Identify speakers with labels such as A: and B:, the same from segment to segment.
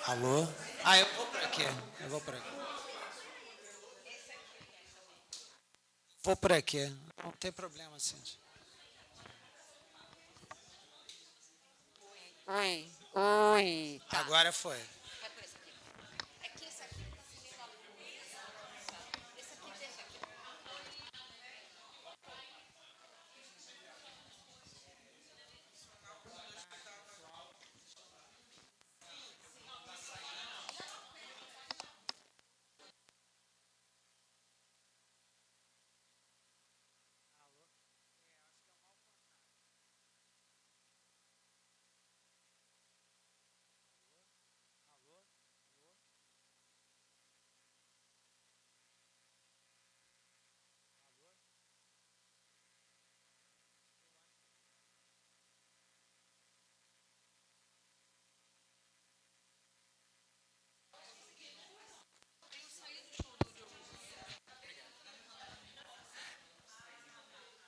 A: Alô? Ah, eu vou por aqui. Eu vou por aqui. Vou por aqui. Não tem problema, Cintia.
B: Oi, oi. Tá.
A: Agora foi.
B: Vai por esse aqui. É que esse aqui tá filmando a luz. Esse aqui deixa aqui.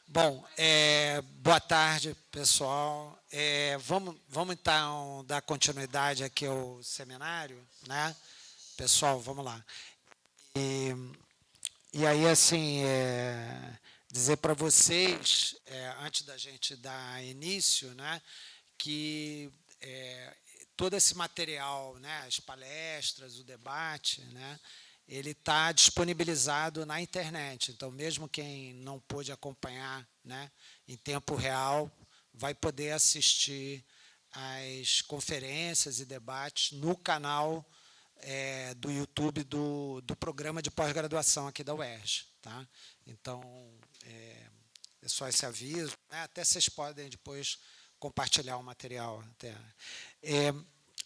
A: Bom, boa tarde, pessoal. Vamos então dar continuidade aqui ao seminário, né? Pessoal, vamos lá. E aí, assim, dizer para vocês, antes da gente dar início, né, que todo esse material, né, as palestras, o debate, né, ele está disponibilizado na internet. Então, mesmo quem não pôde acompanhar, né, em tempo real, vai poder assistir às conferências e debates no canal do YouTube do programa de pós-graduação aqui da UERJ. Tá? Então, é só esse aviso. Né? Até vocês podem depois compartilhar o material. Até.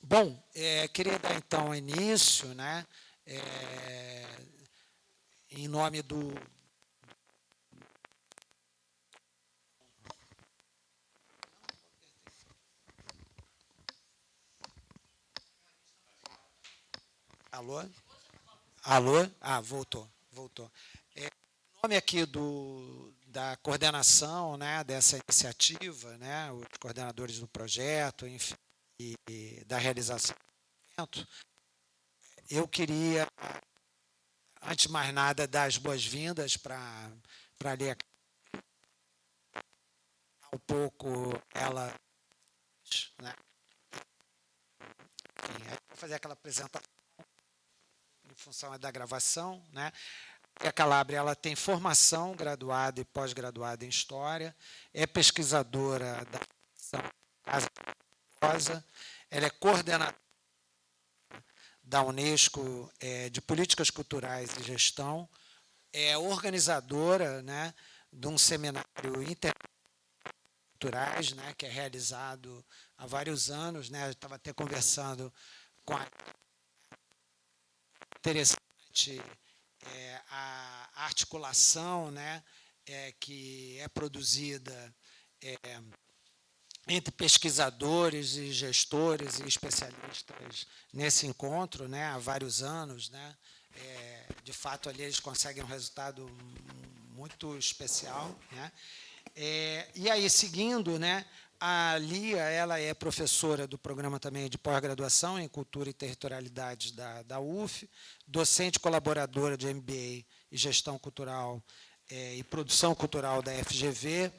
A: Bom, queria dar então início, né, em nome do. Alô? Alô? Ah, voltou, voltou. Em nome aqui da coordenação, né, dessa iniciativa, né, os coordenadores do projeto, enfim, e da realização do evento, eu queria, antes de mais nada, dar as boas-vindas para ler um pouco ela, né, enfim, vou fazer aquela apresentação em função da gravação, né. A Calabria ela tem formação graduada e pós-graduada em História, é pesquisadora da Casa Rosa, ela é coordenadora da Unesco de Políticas Culturais e Gestão, é organizadora, né, de um seminário interculturais, né, que é realizado há vários anos. Né, eu estava até conversando com a interessante a articulação, né, que é produzida entre pesquisadores e gestores e especialistas nesse encontro, né, há vários anos. Né, de fato, ali eles conseguem um resultado muito especial. Né. E aí, seguindo, né, a Lia ela é professora do programa também de pós-graduação em Cultura e Territorialidade da UF, docente colaboradora de MBA e Gestão Cultural e Produção Cultural da FGV,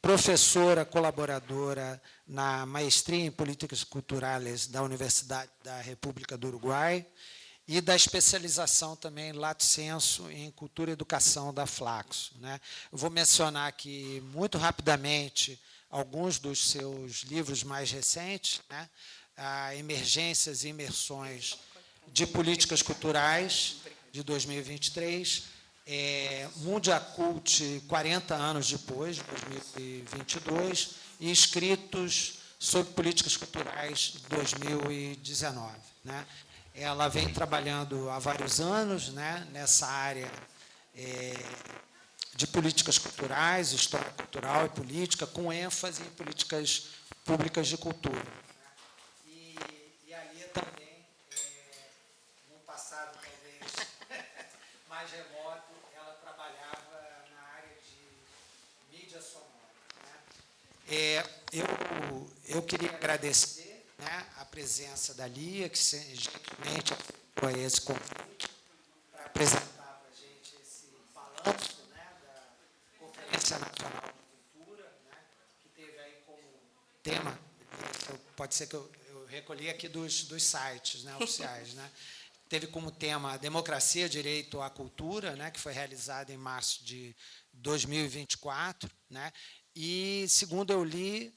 A: professora colaboradora na Maestria em Políticas Culturais da Universidade da República do Uruguai e da especialização também lato sensu em Cultura e Educação da Flaxo. Né? Eu vou mencionar aqui muito rapidamente alguns dos seus livros mais recentes, né? Emergências e Imersões de Políticas Culturais, de 2023, Mundiacult, 40 anos depois, de 2022, e Escritos sobre Políticas Culturais, de 2019. Né? Ela vem trabalhando há vários anos, né, nessa área de políticas culturais, história cultural e política, com ênfase em políticas públicas de cultura. E ali também, no passado talvez mais remoto, ela trabalhava na área de mídia sonora. Né? Eu queria agradecer, né, a presença da Lia, que gentilmente foi esse convite para apresentar para a gente esse balanço, né, da Conferência Nacional de Cultura, né, que teve aí como tema, pode ser que eu recolhi aqui dos sites, né, oficiais, né, teve como tema a democracia, direito à cultura, né, que foi realizada em março de 2024, né, e, segundo eu li,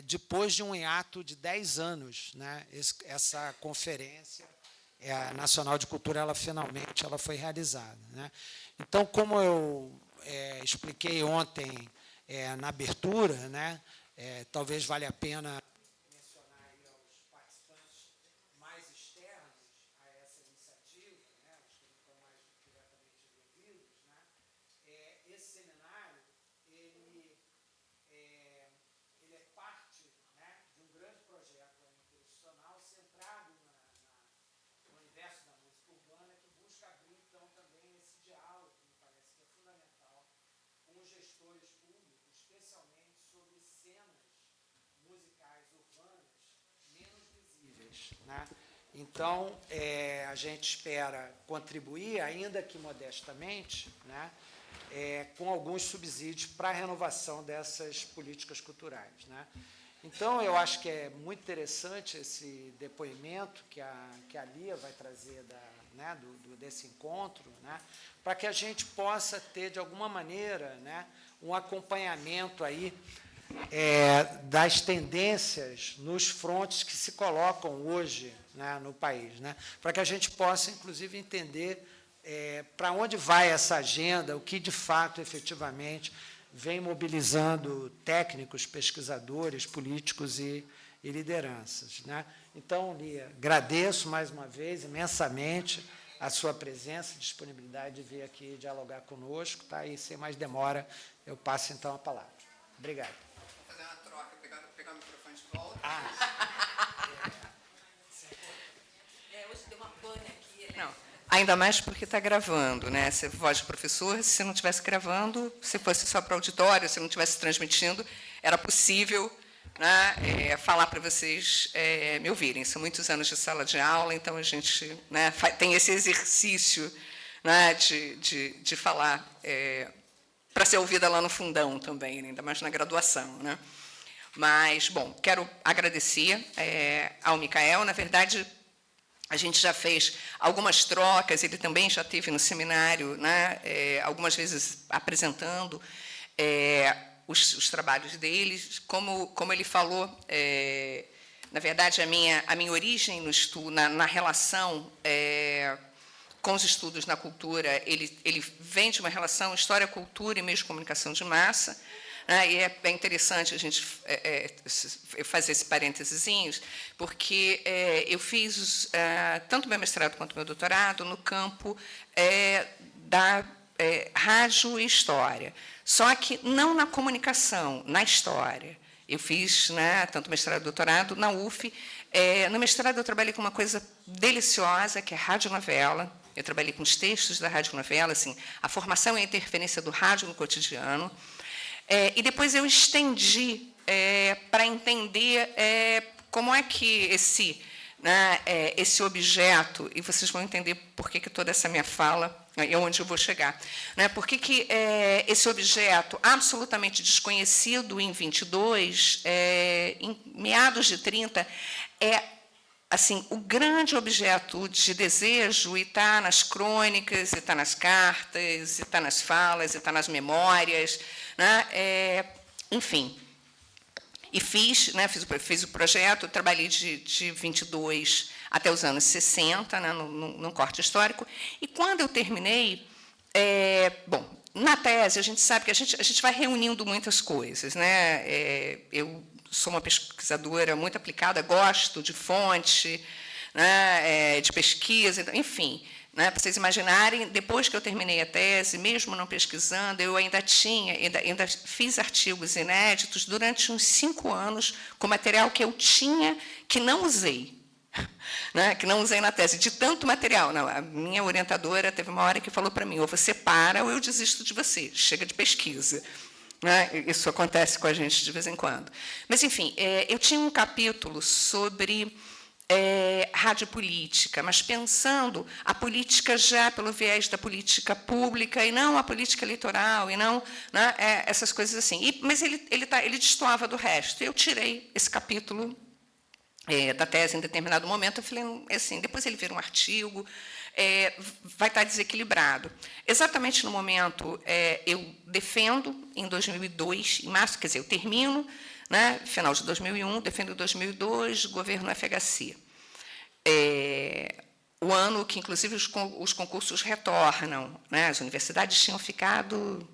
A: depois de um hiato de 10 anos, né, essa conferência nacional de cultura, finalmente foi realizada, né. Então, como eu expliquei ontem na abertura, né, talvez valha a pena mencionar aí aos participantes mais externos a essa iniciativa, né, os que não estão mais diretamente envolvidos, né. Esse seminário ele é parte, né, de um grande projeto institucional centrado no universo da música urbana, que busca abrir, então, também esse diálogo, que me parece que é fundamental, com os gestores públicos, especialmente sobre cenas musicais urbanas menos visíveis, né? Então, a gente espera contribuir, ainda que modestamente, né, com alguns subsídios para a renovação dessas políticas culturais, né? Então, eu acho que é muito interessante esse depoimento que a Lia vai trazer né, desse encontro, né, para que a gente possa ter, de alguma maneira, né, um acompanhamento aí, das tendências nos frontes que se colocam hoje, né, no país, né, para que a gente possa, inclusive, entender para onde vai essa agenda, o que, de fato, efetivamente, vem mobilizando técnicos, pesquisadores, políticos e lideranças, né. Então, Lia, agradeço mais uma vez imensamente a sua presença e disponibilidade de vir aqui dialogar conosco, tá? E, sem mais demora, eu passo, então, a palavra. Obrigado.
C: Fazer uma troca, pegar o microfone de volta.
B: Hoje deu uma pane aqui.
C: Não, ainda mais porque está gravando, né? Se voz de professor, se não estivesse gravando, se fosse só para auditório, se não estivesse transmitindo, era possível, né, falar para vocês me ouvirem. São muitos anos de sala de aula, então a gente, né, tem esse exercício, né, de falar para ser ouvida lá no fundão também, ainda mais na graduação, né? Mas, bom, quero agradecer ao Micael. Na verdade, a gente já fez algumas trocas, ele também já esteve no seminário, né, algumas vezes apresentando os trabalhos deles. Como ele falou, na verdade, a minha origem no estudo, na relação com os estudos na cultura, ele vem de uma relação história-cultura e meio de comunicação de massa, né, e é interessante a gente fazer esse parêntesezinho, porque eu fiz tanto meu mestrado quanto meu doutorado no campo da rádio e história, só que não na comunicação, na história. Eu fiz, né, tanto mestrado e doutorado na UF. No mestrado, eu trabalhei com uma coisa deliciosa, que é radionovela. Eu trabalhei com os textos da radionovela, assim, a formação e a interferência do rádio no cotidiano. E depois eu estendi para entender como é que esse objeto, e vocês vão entender por que toda essa minha fala é onde eu vou chegar, né? Por que esse objeto absolutamente desconhecido em 22, em meados de 30, assim, o grande objeto de desejo, e está nas crônicas, e está nas cartas, e está nas falas, e está nas memórias, né? Enfim. E fiz o projeto, trabalhei de 22 até os anos 60, né, num corte histórico, e quando eu terminei, bom, na tese, a gente sabe que a gente vai reunindo muitas coisas, né? Eu sou uma pesquisadora muito aplicada, gosto de fonte, né, de pesquisa, enfim, né, para vocês imaginarem, depois que eu terminei a tese, mesmo não pesquisando, eu ainda fiz artigos inéditos durante uns 5 anos com material que eu tinha, que não usei, né, que não usei na tese, de tanto material. Não, a minha orientadora teve uma hora que falou para mim, ou você para ou eu desisto de você, chega de pesquisa. né? Isso acontece com a gente de vez em quando. Mas, enfim, eu tinha um capítulo sobre rádio política, mas pensando a política já pelo viés da política pública e não a política eleitoral, e não, né, essas coisas assim. Mas ele destoava do resto. Eu tirei esse capítulo da tese em determinado momento. Eu falei, assim, depois ele vira um artigo, vai estar desequilibrado. Exatamente no momento, eu defendo, em 2002, em março, quer dizer, eu termino, né, final de 2001, defendo em 2002, governo FHC. O ano que, inclusive, os concursos retornam, né, as universidades tinham ficado,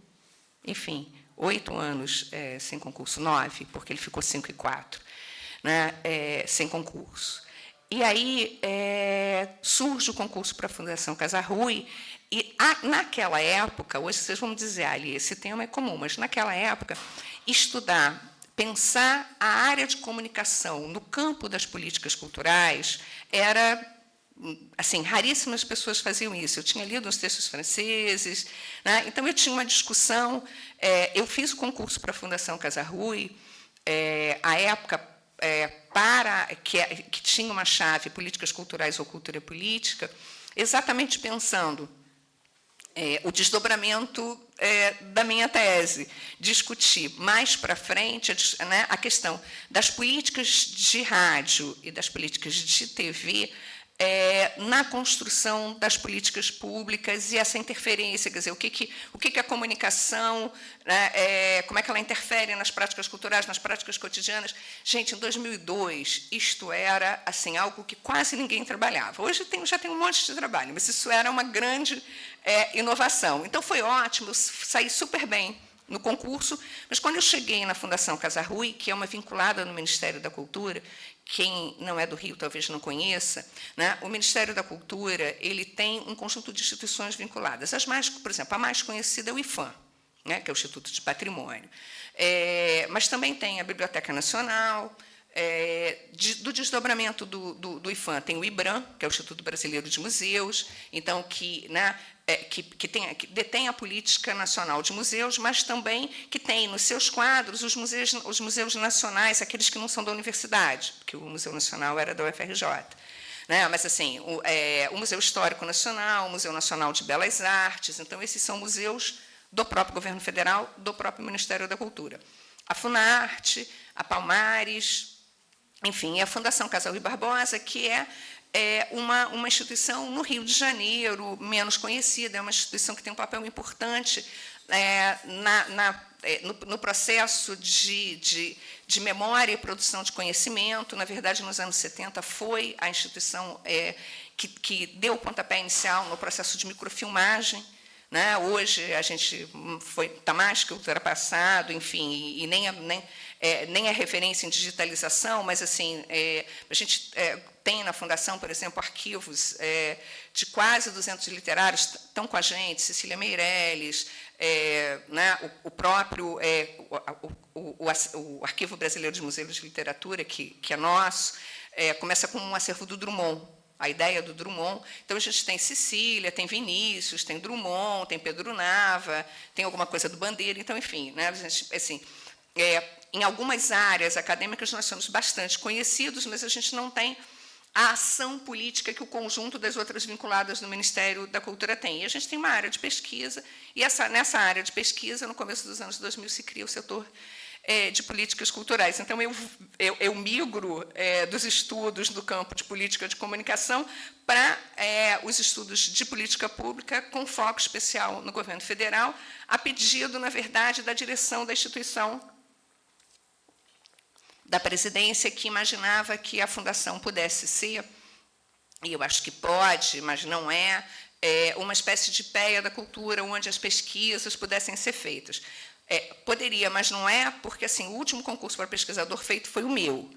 C: enfim, 8 anos sem concurso, 9, porque ele ficou 5 e 4, né, sem concurso. E aí surge o concurso para a Fundação Casa Rui, e naquela época, hoje vocês vão dizer, ali, esse tema é comum, mas naquela época, estudar, pensar a área de comunicação no campo das políticas culturais era, assim, raríssimas pessoas faziam isso. Eu tinha lido uns textos franceses, né? Então eu tinha uma discussão. Eu fiz o concurso para a Fundação Casa Rui, à época, que tinha uma chave políticas culturais ou cultura política, exatamente pensando o desdobramento da minha tese, discutir mais para frente, né, a questão das políticas de rádio e das políticas de TV na construção das políticas públicas e essa interferência, quer dizer, o que a comunicação, né, como é que ela interfere nas práticas culturais, nas práticas cotidianas. Gente, em 2002, isto era assim, algo que quase ninguém trabalhava. Hoje já tem um monte de trabalho, mas isso era uma grande inovação. Então, foi ótimo, eu saí super bem no concurso, mas quando eu cheguei na Fundação Casa Rui, que é uma vinculada no Ministério da Cultura, quem não é do Rio talvez não conheça, né, o Ministério da Cultura ele tem um conjunto de instituições vinculadas. As mais, por exemplo, a mais conhecida é o IFAM, né, que é o Instituto de Patrimônio, mas também tem a Biblioteca Nacional. Do desdobramento do IFAM tem o IBRAM, que é o Instituto Brasileiro de Museus, então que detém a política nacional de museus, mas também que tem nos seus quadros os museus nacionais, aqueles que não são da universidade, porque o Museu Nacional era da UFRJ. Né? Mas, assim, o Museu Histórico Nacional, o Museu Nacional de Belas Artes, então, esses são museus do próprio governo federal, do próprio Ministério da Cultura. A Funarte, a Palmares, enfim, e a Fundação Casa Rui Barbosa, que é uma instituição no Rio de Janeiro, menos conhecida, é uma instituição que tem um papel importante no processo de memória e produção de conhecimento. Na verdade, nos anos 70, foi a instituição que deu o pontapé inicial no processo de microfilmagem. Né? Hoje, a gente está mais que ultrapassado, enfim, e nem é referência em digitalização, mas assim, a gente tem na Fundação, por exemplo, arquivos de quase 200 literários estão com a gente, Cecília Meirelles, né, o próprio o Arquivo Brasileiro de Museus de Literatura, que é nosso, começa com um acervo do Drummond, a ideia do Drummond. Então, a gente tem Cecília, tem Vinícius, tem Drummond, tem Pedro Nava, tem alguma coisa do Bandeira. Então, enfim, né, a gente, assim, em algumas áreas acadêmicas nós somos bastante conhecidos, mas a gente não tem a ação política que o conjunto das outras vinculadas no Ministério da Cultura tem. E a gente tem uma área de pesquisa, e nessa área de pesquisa, no começo dos anos 2000, se cria o setor de políticas culturais. Então, eu migro dos estudos do campo de política de comunicação para os estudos de política pública, com foco especial no governo federal, a pedido, na verdade, da direção da instituição da presidência, que imaginava que a fundação pudesse ser, e eu acho que pode, mas não uma espécie de péia da cultura, onde as pesquisas pudessem ser feitas. Poderia, mas não é, porque assim, o último concurso para pesquisador feito foi o meu.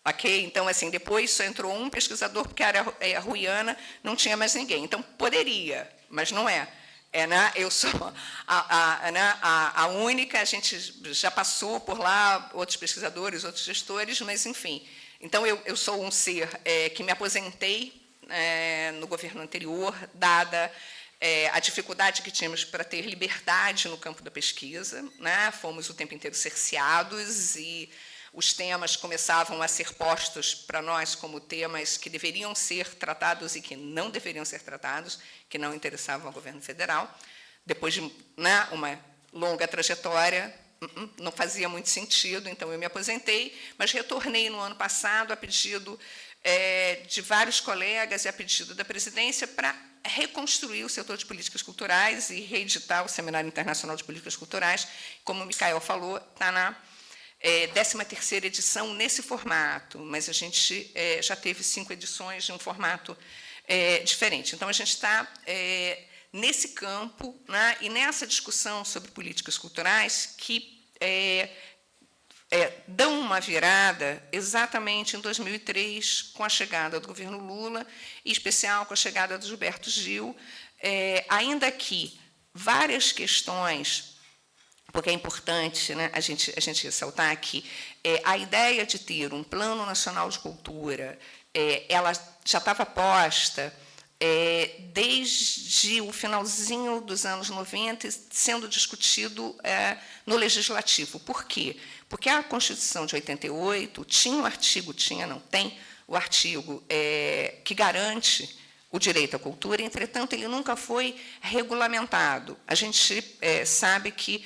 C: Okay? Então, assim, depois só entrou um pesquisador, porque a área ruiana não tinha mais ninguém. Então, poderia, mas não é. Eu sou a única, a gente já passou por lá, outros pesquisadores, outros gestores, mas, enfim. Então, eu sou um ser que me aposentei no governo anterior, dada a dificuldade que tínhamos para ter liberdade no campo da pesquisa, né? Fomos o tempo inteiro cerceados e os temas começavam a ser postos para nós como temas que deveriam ser tratados e que não deveriam ser tratados, que não interessavam ao governo federal. Depois de, né, uma longa trajetória, não fazia muito sentido, então eu me aposentei, mas retornei no ano passado a pedido de vários colegas e a pedido da presidência para reconstruir o setor de políticas culturais e reeditar o Seminário Internacional de Políticas Culturais. Como o Micael falou, está na 13ª edição nesse formato, mas a gente já teve 5 edições de um formato diferente. Então, a gente está nesse campo, né, e nessa discussão sobre políticas culturais que dão uma virada exatamente em 2003, com a chegada do governo Lula, e, em especial, com a chegada do Gilberto Gil, ainda que várias questões, porque é importante, né, a gente ressaltar que a ideia de ter um Plano Nacional de Cultura, ela já estava posta desde o finalzinho dos anos 90, sendo discutido no Legislativo. Por quê? Porque a Constituição de 88 tinha um artigo, tem o artigo que garante o direito à cultura, entretanto, ele nunca foi regulamentado. A gente sabe que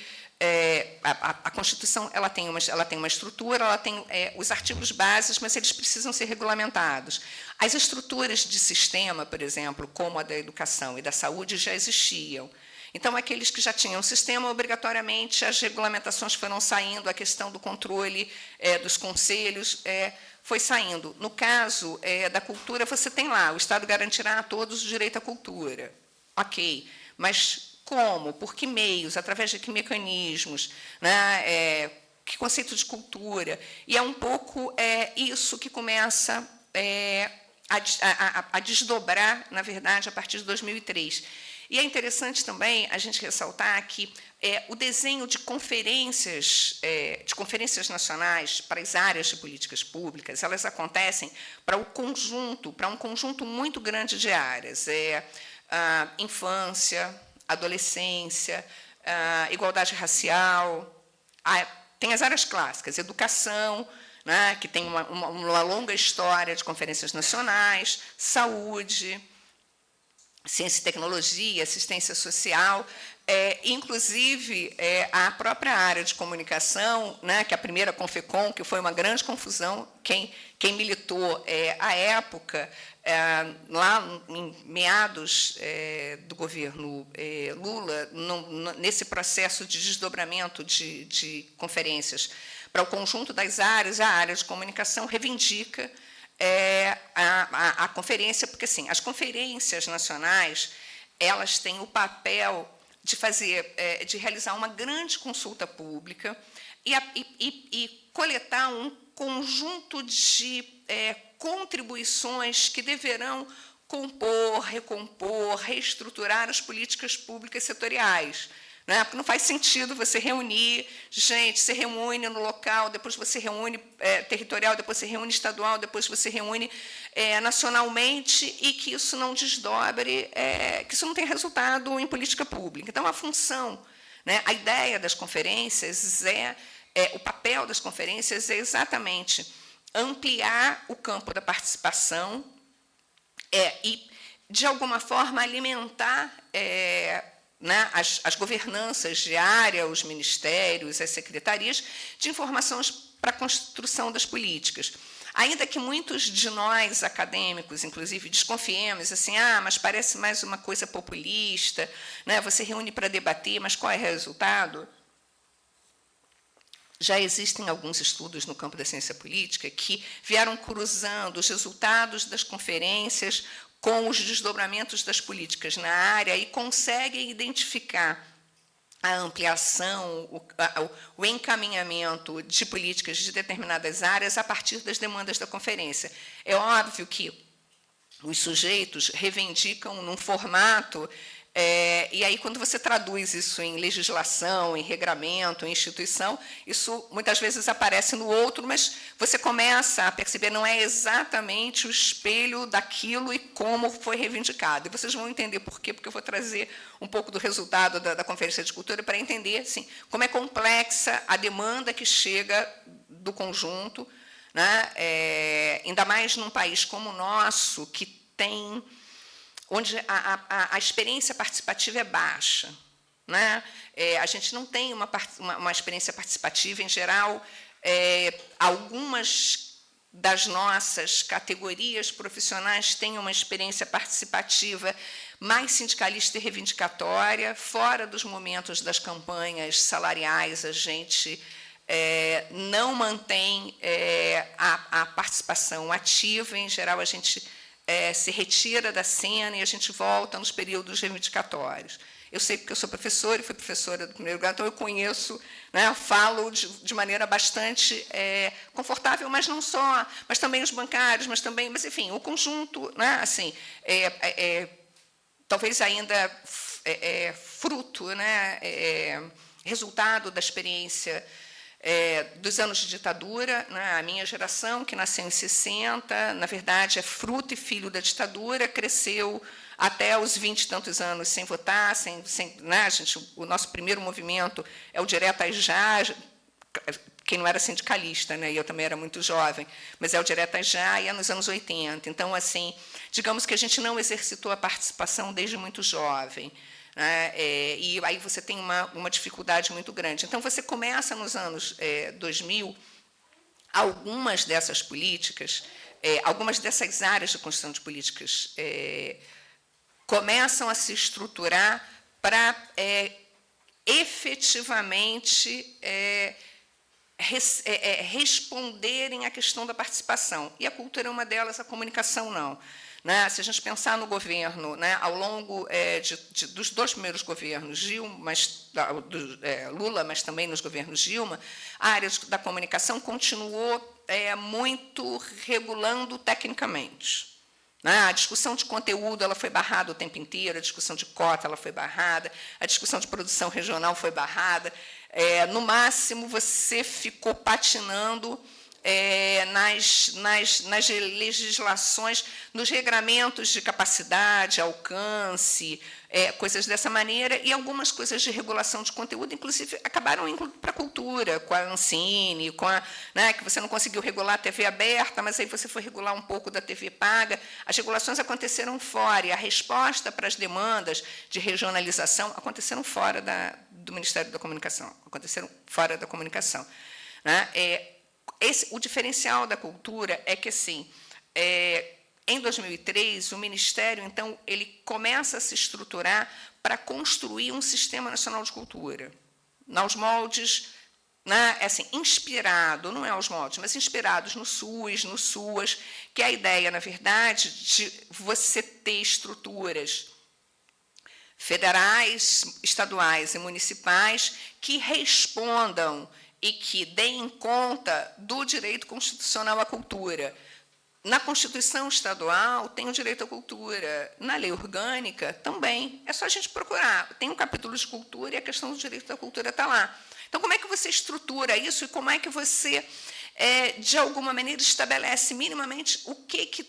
C: a Constituição ela tem uma estrutura, ela tem os artigos básicos, mas eles precisam ser regulamentados. As estruturas de sistema, por exemplo, como a da educação e da saúde, já existiam. Então, aqueles que já tinham o sistema, obrigatoriamente, as regulamentações foram saindo, a questão do controle dos conselhos foi saindo. No caso da cultura, você tem lá, o Estado garantirá a todos o direito à cultura. Ok, mas como? Por que meios? Através de que mecanismos? Né? Que conceito de cultura? E é um pouco isso que começa a desdobrar, na verdade, a partir de 2003. E é interessante também a gente ressaltar que o desenho de conferências nacionais para as áreas de políticas públicas, elas acontecem para um conjunto muito grande de áreas. Infância, adolescência, igualdade racial, tem as áreas clássicas, educação, né, que tem uma longa história de conferências nacionais, saúde, ciência e tecnologia, assistência social, inclusive a própria área de comunicação, né, que é a primeira Confecom, que foi uma grande confusão, quem militou à época, lá em meados do governo Lula, nesse processo de desdobramento de conferências para o conjunto das áreas, a área de comunicação reivindica a conferência, porque assim, as conferências nacionais elas têm o papel de realizar uma grande consulta pública e coletar um conjunto de contribuições que deverão compor, recompor, reestruturar as políticas públicas setoriais. Né? Porque não faz sentido você reunir gente, você reúne no local, depois você reúne territorial, depois você reúne estadual, depois você reúne nacionalmente e que isso não desdobre, que isso não tem resultado em política pública. Então, a função, né, a ideia das conferências o papel das conferências é exatamente ampliar o campo da participação e, de alguma forma, alimentar né, as governanças de área, os ministérios, as secretarias, de informações para a construção das políticas. Ainda que muitos de nós, acadêmicos, inclusive, desconfiemos, assim, mas parece mais uma coisa populista, né, você reúne para debater, mas qual é o resultado? Já existem alguns estudos no campo da ciência política que vieram cruzando os resultados das conferências com os desdobramentos das políticas na área e conseguem identificar a ampliação, o encaminhamento de políticas de determinadas áreas a partir das demandas da conferência. É óbvio que os sujeitos reivindicam num formato E aí, quando você traduz isso em legislação, em regramento, em instituição, isso muitas vezes aparece no outro, mas você começa a perceber não é exatamente o espelho daquilo e como foi reivindicado. E vocês vão entender por quê, porque eu vou trazer um pouco do resultado da Conferência de Cultura para entender assim, como é complexa a demanda que chega do conjunto, né? Ainda mais num país como o nosso, que tem... onde a experiência participativa é baixa. Né? A gente não tem uma experiência participativa, em geral, algumas das nossas categorias profissionais têm uma experiência participativa mais sindicalista e reivindicatória, fora dos momentos das campanhas salariais, a gente não mantém a participação ativa, em geral, a gente se retira da cena e a gente volta nos períodos reivindicatórios. Eu sei porque eu sou professora e fui professora do primeiro grau, então eu conheço, né, falo de maneira bastante confortável, mas não só, mas também os bancários, mas enfim, o conjunto, né, assim, talvez ainda fruto, né, resultado da experiência dos anos de ditadura, né? A minha geração, que nasceu em 60, na verdade, é fruto e filho da ditadura, cresceu até os 20 e tantos anos sem votar, né? O nosso primeiro movimento é o Diretas Já, quem não era sindicalista, né? E eu também era muito jovem, mas é o Diretas Já, e é nos anos 80. Então, assim, digamos que a gente não exercitou a participação desde muito jovem. E aí você tem uma dificuldade muito grande. Então, você começa nos anos 2000, algumas dessas políticas, algumas dessas áreas de construção de políticas começam a se estruturar para efetivamente responderem à questão da participação. E a cultura é uma delas, a comunicação não. Né? Se a gente pensar no governo, né, ao longo dos dois primeiros governos, Lula, mas também nos governos Dilma, a área da comunicação continuou muito regulando tecnicamente. Né? A discussão de conteúdo ela foi barrada o tempo inteiro, a discussão de cota ela foi barrada, a discussão de produção regional foi barrada. No máximo, você ficou patinando nas legislações, nos regramentos de capacidade, alcance, coisas dessa maneira, e algumas coisas de regulação de conteúdo, inclusive, acabaram indo para a cultura, com a Ancine, né, que você não conseguiu regular a TV aberta, mas aí você foi regular um pouco da TV paga. As regulações aconteceram fora, e a resposta para as demandas de regionalização aconteceram fora do Ministério da Comunicação, aconteceram fora da comunicação. Né? O diferencial da cultura é que, assim, em 2003, o Ministério, então, ele começa a se estruturar para construir um Sistema Nacional de Cultura, aos moldes, né, assim, inspirado, não é aos moldes, mas inspirados no SUS, no SUAS, que é a ideia, na verdade, de você ter estruturas federais, estaduais e municipais que respondam e que deem conta do direito constitucional à cultura. Na Constituição Estadual tem o direito à cultura, na lei orgânica também, é só a gente procurar. Tem um capítulo de cultura e a questão do direito da cultura está lá. Então, como é que você estrutura isso e como é que você, de alguma maneira, estabelece minimamente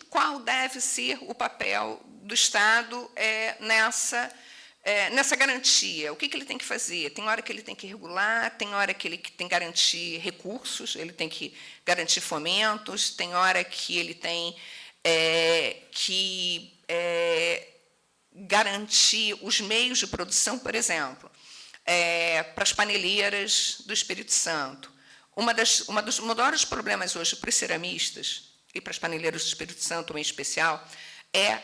C: qual deve ser o papel do Estado nessa garantia? O que ele tem que fazer? Tem hora que ele tem que regular, tem hora que ele tem que garantir recursos, ele tem que garantir fomentos, tem hora que ele tem que garantir os meios de produção, por exemplo, para as paneleiras do Espírito Santo. Um dos maiores problemas hoje para os ceramistas e para as paneleiras do Espírito Santo, em especial, é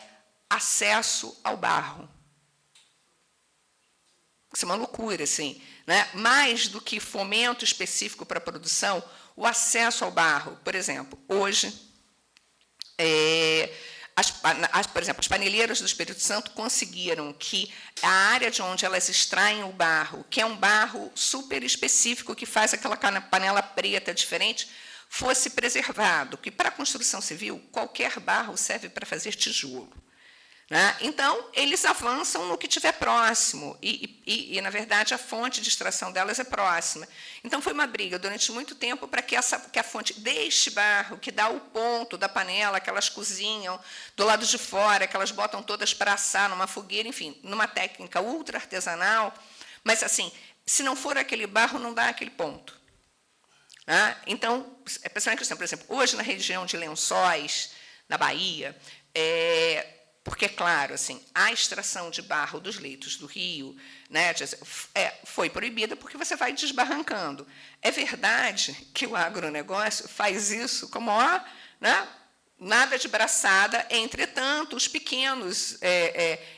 C: acesso ao barro. Isso é uma loucura, assim, né? Mais do que fomento específico para a produção, o acesso ao barro. Por exemplo, hoje, por exemplo, as paneleiras do Espírito Santo conseguiram que a área de onde elas extraem o barro, que é um barro super específico, que faz aquela panela preta diferente, fosse preservado, que para a construção civil, qualquer barro serve para fazer tijolo. né? Então, eles avançam no que tiver próximo, e, na verdade, a fonte de extração delas é próxima. Então, foi uma briga, durante muito tempo, para que a fonte deste barro, que dá o ponto da panela, que elas cozinham do lado de fora, que elas botam todas para assar numa fogueira, enfim, numa técnica ultra artesanal, mas, assim, se não for aquele barro, não dá aquele ponto. Né? Então, por exemplo, hoje, na região de Lençóis, na Bahia, porque, é claro, assim, a extração de barro dos leitos do rio, né, foi proibida porque você vai desbarrancando. É verdade que o agronegócio faz isso com maior, né, nada de braçada, entretanto, os pequenos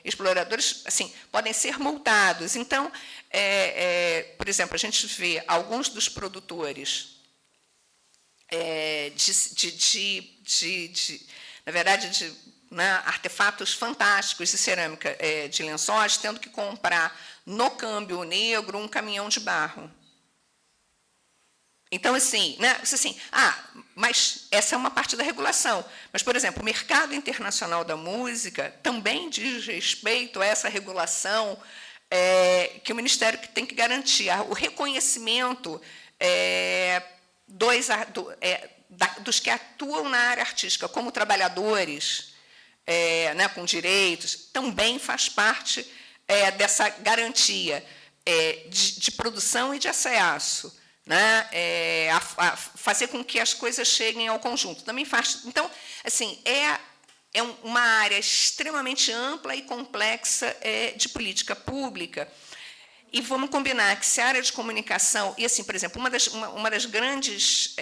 C: exploradores, assim, podem ser multados. Então, por exemplo, a gente vê alguns dos produtores na verdade, né, artefatos fantásticos de cerâmica de Lençóis, tendo que comprar no câmbio negro um caminhão de barro. Então, assim, né, mas essa é uma parte da regulação. Mas, por exemplo, o mercado internacional da música também diz respeito a essa regulação que o Ministério tem que garantir, o reconhecimento dos que atuam na área artística como trabalhadores, né, com direitos, também faz parte dessa garantia de produção e de acesso, né, fazer com que as coisas cheguem ao conjunto. Também faz. Então, assim, é uma área extremamente ampla e complexa de política pública. E vamos combinar que se a área de comunicação, e assim, por exemplo, uma das grandes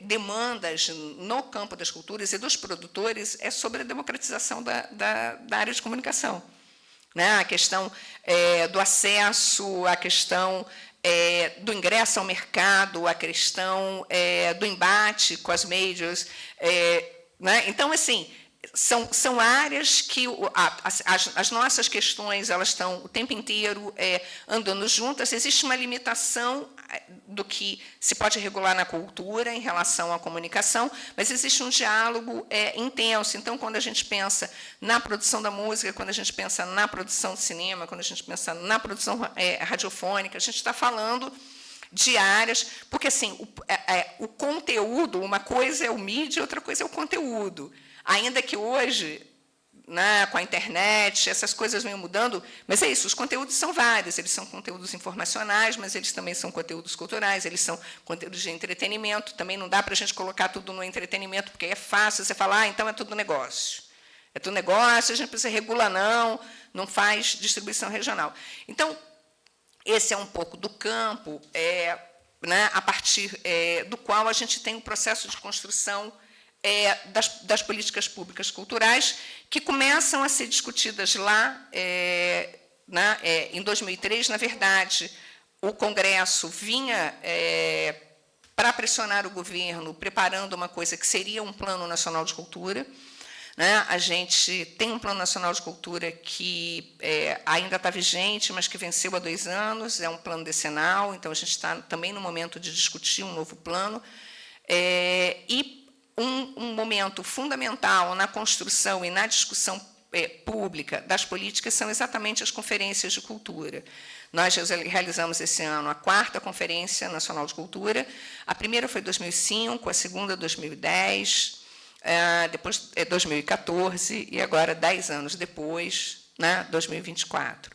C: demandas no campo das culturas e dos produtores é sobre a democratização da área de comunicação. Né? A questão do acesso, a questão do ingresso ao mercado, a questão do embate com as majors. Né? Então, assim, são áreas que as nossas questões elas estão o tempo inteiro andando juntas. Existe uma limitação do que se pode regular na cultura em relação à comunicação, mas existe um diálogo intenso. Então, quando a gente pensa na produção da música, quando a gente pensa na produção de cinema, quando a gente pensa na produção radiofônica, a gente está falando de áreas, porque assim, o conteúdo, uma coisa é o mídia, outra coisa é o conteúdo. Ainda que hoje, né, com a internet, essas coisas venham mudando, mas é isso, os conteúdos são vários, eles são conteúdos informacionais, mas eles também são conteúdos culturais, eles são conteúdos de entretenimento, também não dá para a gente colocar tudo no entretenimento, porque é fácil você falar, então é tudo negócio. É tudo negócio, a gente precisa regular, não faz distribuição regional. Então, esse é um pouco do campo, né, a partir do qual a gente tem um processo de construção das políticas públicas culturais, que começam a ser discutidas lá. Em 2003, na verdade, o Congresso vinha para pressionar o governo, preparando uma coisa que seria um Plano Nacional de Cultura. Né? A gente tem um Plano Nacional de Cultura que ainda está vigente, mas que venceu há 2 anos, é um plano decenal, então a gente está também no momento de discutir um novo plano. E um momento fundamental na construção e na discussão pública das políticas são exatamente as conferências de cultura. Nós realizamos esse ano a 4ª Conferência Nacional de Cultura. A primeira foi em 2005, a segunda em 2010, depois 2014 e agora, 10 anos depois, né, 2024.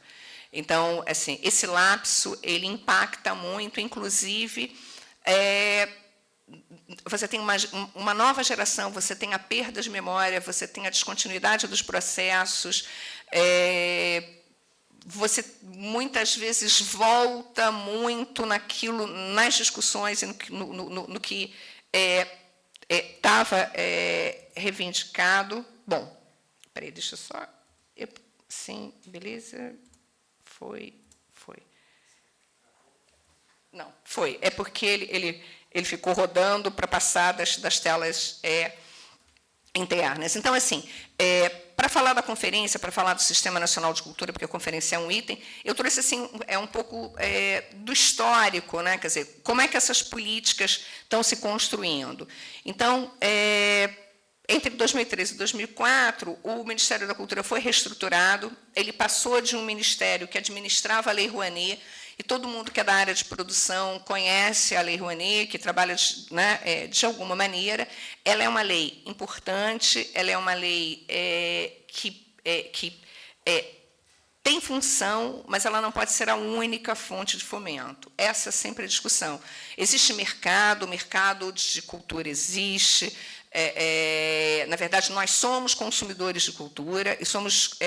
C: Então, assim, esse lapso ele impacta muito, inclusive, você tem uma nova geração, você tem a perda de memória, você tem a descontinuidade dos processos, você muitas vezes volta muito naquilo, nas discussões, no que estava reivindicado. Bom, peraí, deixa eu só. Sim, beleza. Foi. Não, foi. É porque ele ficou rodando para passar das telas internas. Então, assim, para falar da conferência, para falar do Sistema Nacional de Cultura, porque a conferência é um item, eu trouxe assim, um pouco do histórico, né? Quer dizer, como é que essas políticas estão se construindo. Então, Entre 2013 e 2004, o Ministério da Cultura foi reestruturado, ele passou de um ministério que administrava a Lei Rouanet, e todo mundo que é da área de produção conhece a Lei Rouanet, que trabalha de alguma maneira. Ela é uma lei importante, ela é uma lei que tem função, mas ela não pode ser a única fonte de fomento. Essa é sempre a discussão. Existe mercado, o mercado de cultura existe. Na verdade, nós somos consumidores de cultura e somos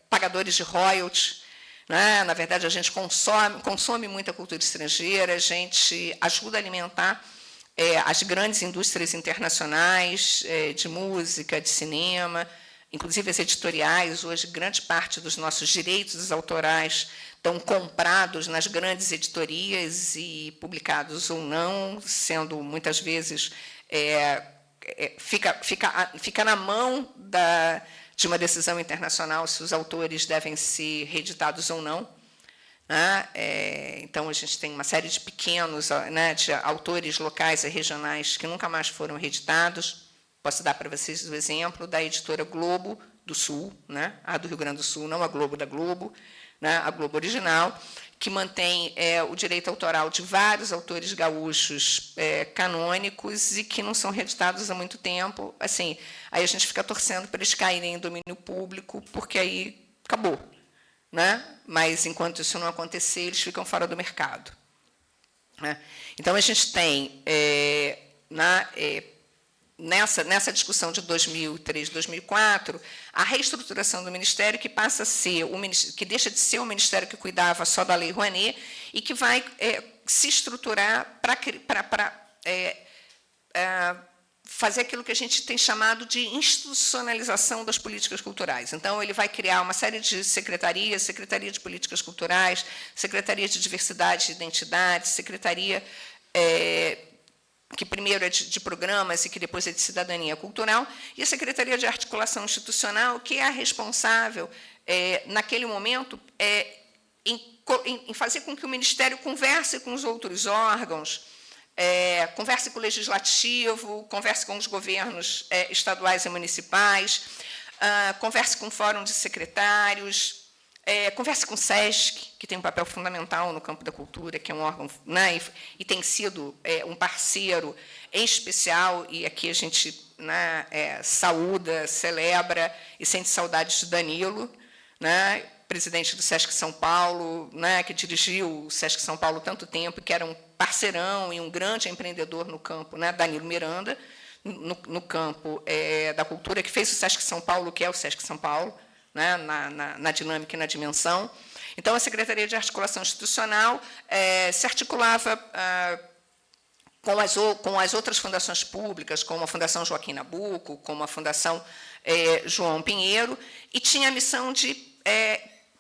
C: pagadores de royalties. Né? Na verdade, a gente consome muita cultura estrangeira, a gente ajuda a alimentar as grandes indústrias internacionais de música, de cinema, inclusive as editoriais. Hoje, grande parte dos nossos direitos autorais estão comprados nas grandes editorias e publicados ou não, sendo, muitas vezes, fica na mão de uma decisão internacional se os autores devem ser reeditados ou não. Então, a gente tem uma série de pequenos, de autores locais e regionais que nunca mais foram reeditados. Posso dar para vocês o exemplo da editora Globo do Sul, a do Rio Grande do Sul, não a Globo da Globo, a Globo original, que mantém o direito autoral de vários autores gaúchos canônicos e que não são reeditados há muito tempo. Assim, aí a gente fica torcendo para eles caírem em domínio público, porque aí acabou. Mas, enquanto isso não acontecer, eles ficam fora do mercado. Então, a gente tem, nessa discussão de 2003, 2004, a reestruturação do Ministério, que passa a ser que deixa de ser o Ministério que cuidava só da Lei Rouanet e que vai se estruturar para fazer aquilo que a gente tem chamado de institucionalização das políticas culturais. Então, ele vai criar uma série de secretarias, Secretaria de Políticas Culturais, Secretaria de Diversidade e Identidade, Secretaria que primeiro é de programas e que depois é de cidadania cultural, e a Secretaria de Articulação Institucional, que é a responsável, naquele momento, em fazer com que o Ministério converse com os outros órgãos, converse com o Legislativo, converse com os governos estaduais e municipais, converse com o Fórum de Secretários, converse com o SESC, que tem um papel fundamental no campo da cultura, que é um órgão, e tem sido um parceiro em especial, e aqui a gente saúda, celebra e sente saudades de Danilo, presidente do SESC São Paulo, que dirigiu o SESC São Paulo tanto tempo, que era um parceirão e um grande empreendedor no campo, Danilo Miranda, no campo da cultura, que fez o SESC São Paulo, que é o SESC São Paulo, na dinâmica e na dimensão. Então, a Secretaria de Articulação Institucional se articulava com as outras fundações públicas, como a Fundação Joaquim Nabuco, como a Fundação João Pinheiro, e tinha a missão de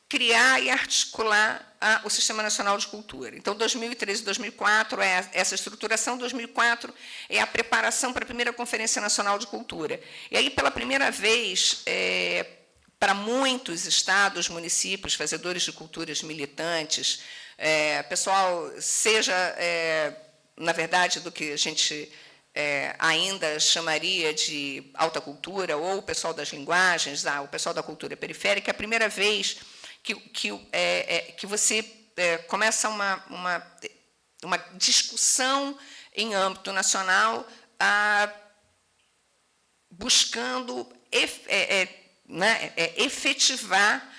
C: criar e articular o Sistema Nacional de Cultura. Então, 2013 e 2004 é essa estruturação, 2004 é a preparação para a primeira Conferência Nacional de Cultura. E aí, pela primeira vez, para muitos estados, municípios, fazedores de culturas militantes, pessoal, seja, na verdade, do que a gente ainda chamaria de alta cultura, ou o pessoal das linguagens, o pessoal da cultura periférica, é a primeira vez que você começa uma discussão em âmbito nacional buscando efetivar,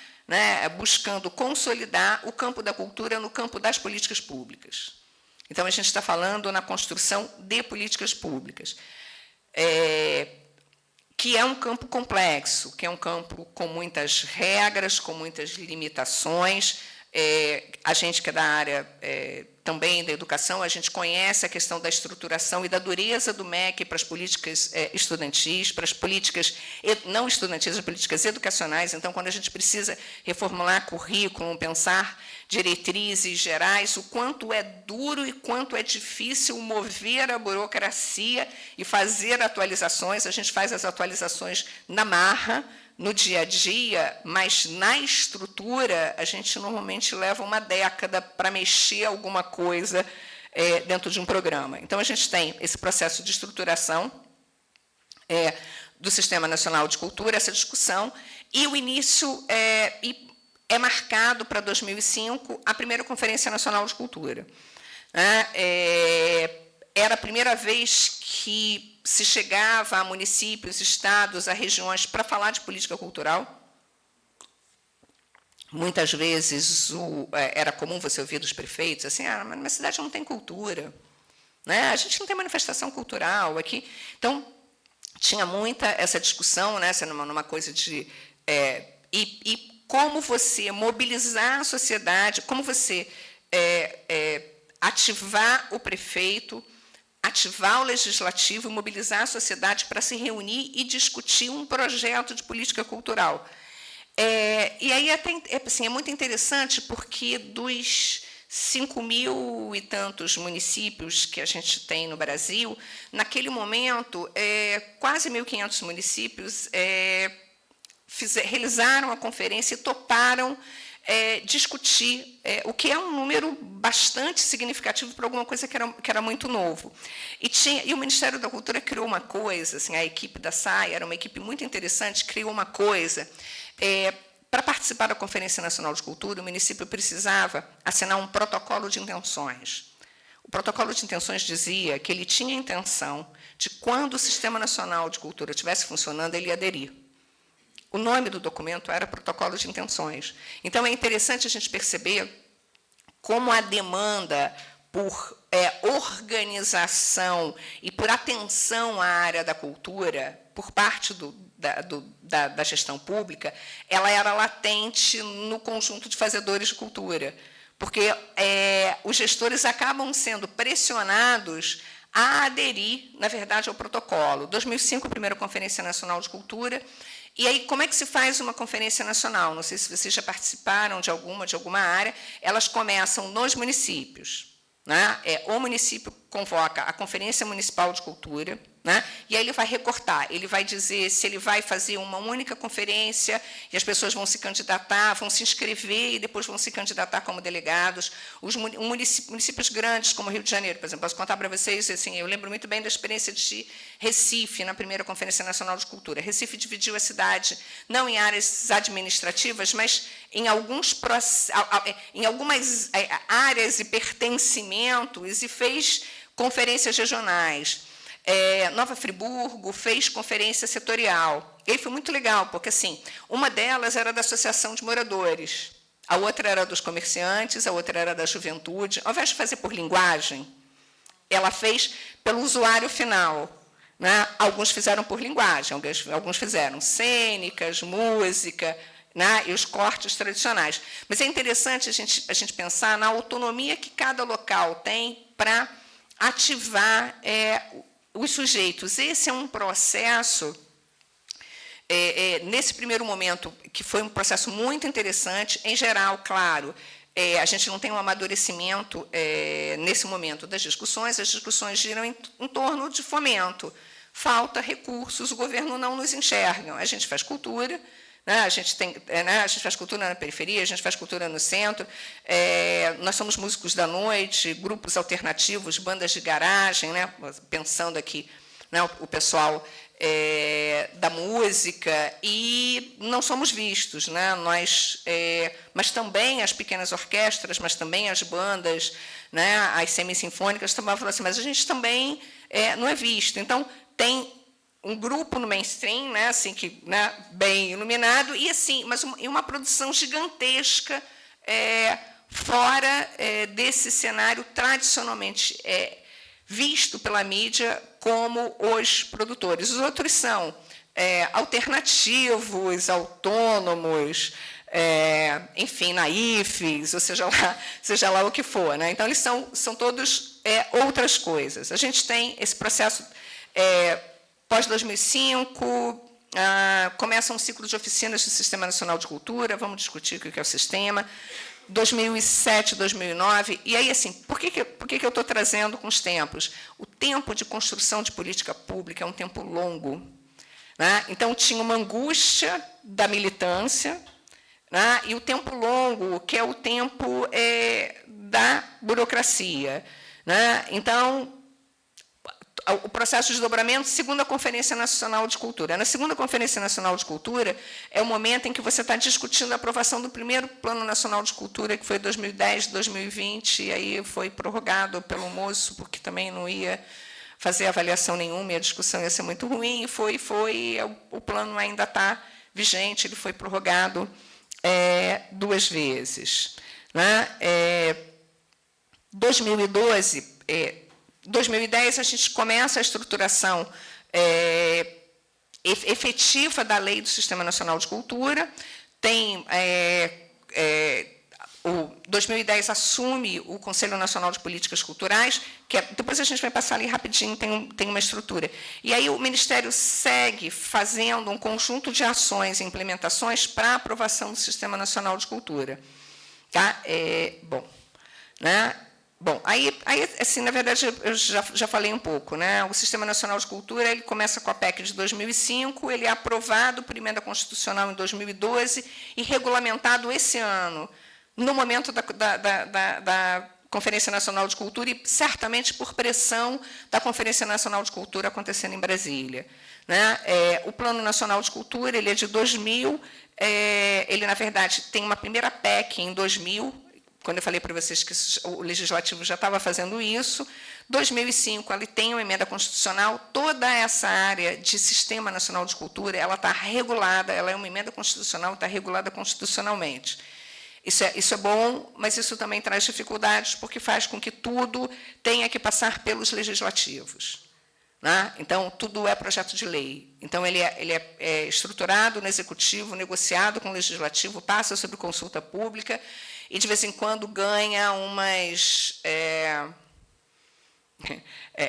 C: buscando consolidar o campo da cultura no campo das políticas públicas. Então, a gente está falando na construção de políticas públicas, que é um campo complexo, que é um campo com muitas regras, com muitas limitações. A gente que é da área também da educação, a gente conhece a questão da estruturação e da dureza do MEC para as políticas estudantis, para as políticas não estudantis, as políticas educacionais. Então, quando a gente precisa reformular currículo, pensar diretrizes gerais, o quanto é duro e quanto é difícil mover a burocracia e fazer atualizações. A gente faz as atualizações na marra, no dia a dia, mas na estrutura a gente normalmente leva uma década para mexer alguma coisa dentro de um programa. Então, a gente tem esse processo de estruturação do Sistema Nacional de Cultura, essa discussão, e o início é marcado para 2005 a primeira Conferência Nacional de Cultura. Era a primeira vez que se chegava a municípios, estados, a regiões para falar de política cultural. Muitas vezes era comum você ouvir dos prefeitos assim, mas minha cidade não tem cultura, né? A gente não tem manifestação cultural aqui. Então, tinha muita essa discussão, né, numa coisa de... E como você mobilizar a sociedade, como você ativar o prefeito, ativar o legislativo, mobilizar a sociedade para se reunir e discutir um projeto de política cultural. E aí assim, é muito interessante, porque dos 5.000 e tantos municípios que a gente tem no Brasil, naquele momento, quase 1.500 municípios realizaram a conferência e toparam discutir, o que é um número bastante significativo para alguma coisa que era muito novo. E o Ministério da Cultura criou uma coisa, assim, a equipe da SAI era uma equipe muito interessante, criou uma coisa. Para participar da Conferência Nacional de Cultura, o município precisava assinar um protocolo de intenções. O protocolo de intenções dizia que ele tinha a intenção de, quando o Sistema Nacional de Cultura estivesse funcionando, ele ia aderir. O nome do documento era Protocolo de Intenções. Então, é interessante a gente perceber como a demanda por organização e por atenção à área da cultura, por parte da gestão pública, ela era latente no conjunto de fazedores de cultura, porque os gestores acabam sendo pressionados a aderir, na verdade, ao protocolo. 2005, a primeira Conferência Nacional de Cultura. E aí, como é que se faz uma conferência nacional? Não sei se vocês já participaram de alguma área. Elas começam nos municípios, né? O município convoca a Conferência Municipal de Cultura, né? E aí ele vai recortar, ele vai dizer se ele vai fazer uma única conferência e as pessoas vão se candidatar, vão se inscrever e depois vão se candidatar como delegados. Os municípios grandes, como Rio de Janeiro, por exemplo, posso contar para vocês, assim, eu lembro muito bem da experiência de Recife, na primeira Conferência Nacional de Cultura. Recife dividiu a cidade, não em áreas administrativas, mas em algumas áreas e pertencimentos, e fez conferências regionais. Nova Friburgo fez conferência setorial. E foi muito legal, porque assim, uma delas era da Associação de Moradores, a outra era dos comerciantes, a outra era da juventude. Ao invés de fazer por linguagem, ela fez pelo usuário final, né? Alguns fizeram por linguagem, alguns fizeram cênicas, música, né? E os cortes tradicionais. Mas é interessante a gente pensar na autonomia que cada local tem para ativar os sujeitos. Esse é um processo, nesse primeiro momento, que foi um processo muito interessante. Em geral, claro, a gente não tem um amadurecimento nesse momento das discussões, as discussões giram em torno de fomento. Falta recursos, o governo não nos enxerga. A gente faz cultura, né? A gente faz cultura na periferia, a gente faz cultura no centro, nós somos músicos da noite, grupos alternativos, bandas de garagem, né? Pensando aqui, né, o pessoal da música, e não somos vistos, né? Mas também as pequenas orquestras, mas também as bandas, né, as semi-sinfônicas também falam assim, mas a gente também não é visto. Então, tem um grupo no mainstream, né, assim, que, né, bem iluminado, e assim, mas uma produção gigantesca fora desse cenário tradicionalmente visto pela mídia como os produtores. Os outros são alternativos, autônomos, enfim, naifes, ou seja lá o que for, né? Então, eles são todos outras coisas. A gente tem esse processo pós-2005, começa um ciclo de oficinas do Sistema Nacional de Cultura, vamos discutir o que é o sistema, 2007, 2009, e aí, assim, por que eu estou trazendo com os tempos? O tempo de construção de política pública é um tempo longo, né? Então, tinha uma angústia da militância, né? E o tempo longo, que é o tempo da burocracia, né? Então, o processo de desdobramento, segundo a Conferência Nacional de Cultura. Na segunda Conferência Nacional de Cultura, é o momento em que você está discutindo a aprovação do primeiro Plano Nacional de Cultura, que foi 2010, 2020, e aí foi prorrogado pelo moço, porque também não ia fazer avaliação nenhuma, e a discussão ia ser muito ruim, e o plano ainda está vigente, ele foi prorrogado 2 vezes. Né? 2010, a gente começa a estruturação efetiva da Lei do Sistema Nacional de Cultura. O 2010 assume o Conselho Nacional de Políticas Culturais, depois a gente vai passar ali rapidinho, tem uma estrutura. E aí o Ministério segue fazendo um conjunto de ações e implementações para a aprovação do Sistema Nacional de Cultura. Tá? Bom, aí, assim, na verdade, eu já falei um pouco. Né? O Sistema Nacional de Cultura ele começa com a PEC de 2005, ele é aprovado por emenda constitucional em 2012 e regulamentado esse ano, no momento da Conferência Nacional de Cultura e, certamente, por pressão da Conferência Nacional de Cultura acontecendo em Brasília. Né? O Plano Nacional de Cultura ele é de 2000, ele, na verdade, tem uma primeira PEC em 2000, quando eu falei para vocês que o Legislativo já estava fazendo isso. 2005, ele tem uma emenda constitucional, toda essa área de Sistema Nacional de Cultura ela está regulada, ela é uma emenda constitucional, está regulada constitucionalmente. Isso é bom, mas isso também traz dificuldades, porque faz com que tudo tenha que passar pelos legislativos. Né? Então, tudo é projeto de lei. Então, ele é estruturado no Executivo, negociado com o Legislativo, passa sobre consulta pública e, de vez em quando, ganha umas,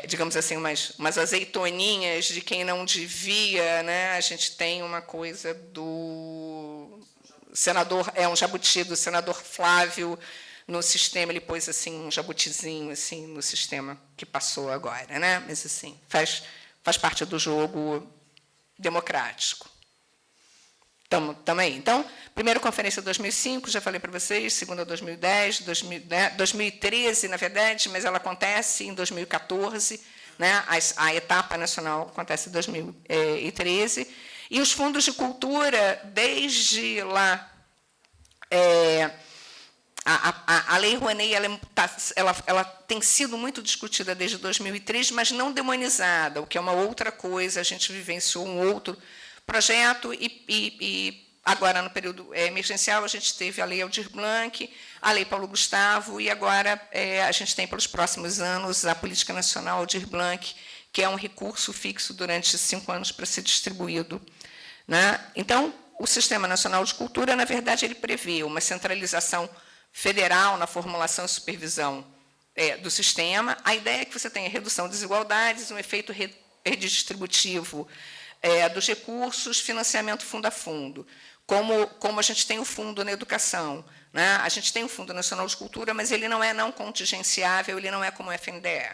C: digamos assim, umas azeitoninhas de quem não devia. Né? A gente tem uma coisa do senador, um jabuti do senador Flávio no sistema, ele pôs assim um jabutizinho assim no sistema que passou agora, né? Mas assim, faz parte do jogo democrático. Também. Então, primeira conferência 2005, já falei para vocês, segunda 2010, 2013, na verdade, mas ela acontece em 2014, né? A etapa nacional acontece em 2013. E os fundos de cultura, desde lá, a Lei Rouanet ela tem sido muito discutida desde 2003, mas não demonizada, o que é uma outra coisa. A gente vivenciou um outro projeto e agora, no período emergencial, a gente teve a Lei Aldir Blanc, a Lei Paulo Gustavo, e agora a gente tem, pelos próximos anos, a Política Nacional Aldir Blanc, que é um recurso fixo durante 5 anos para ser distribuído. Né? Então, o Sistema Nacional de Cultura, na verdade, ele prevê uma centralização federal na formulação e supervisão do sistema. A ideia é que você tenha redução de desigualdades, um efeito redistributivo dos recursos, financiamento fundo a fundo, como a gente tem o fundo na educação. Né? A gente tem o Fundo Nacional de Cultura, mas ele não é não contingenciável, ele não é como o FNDE.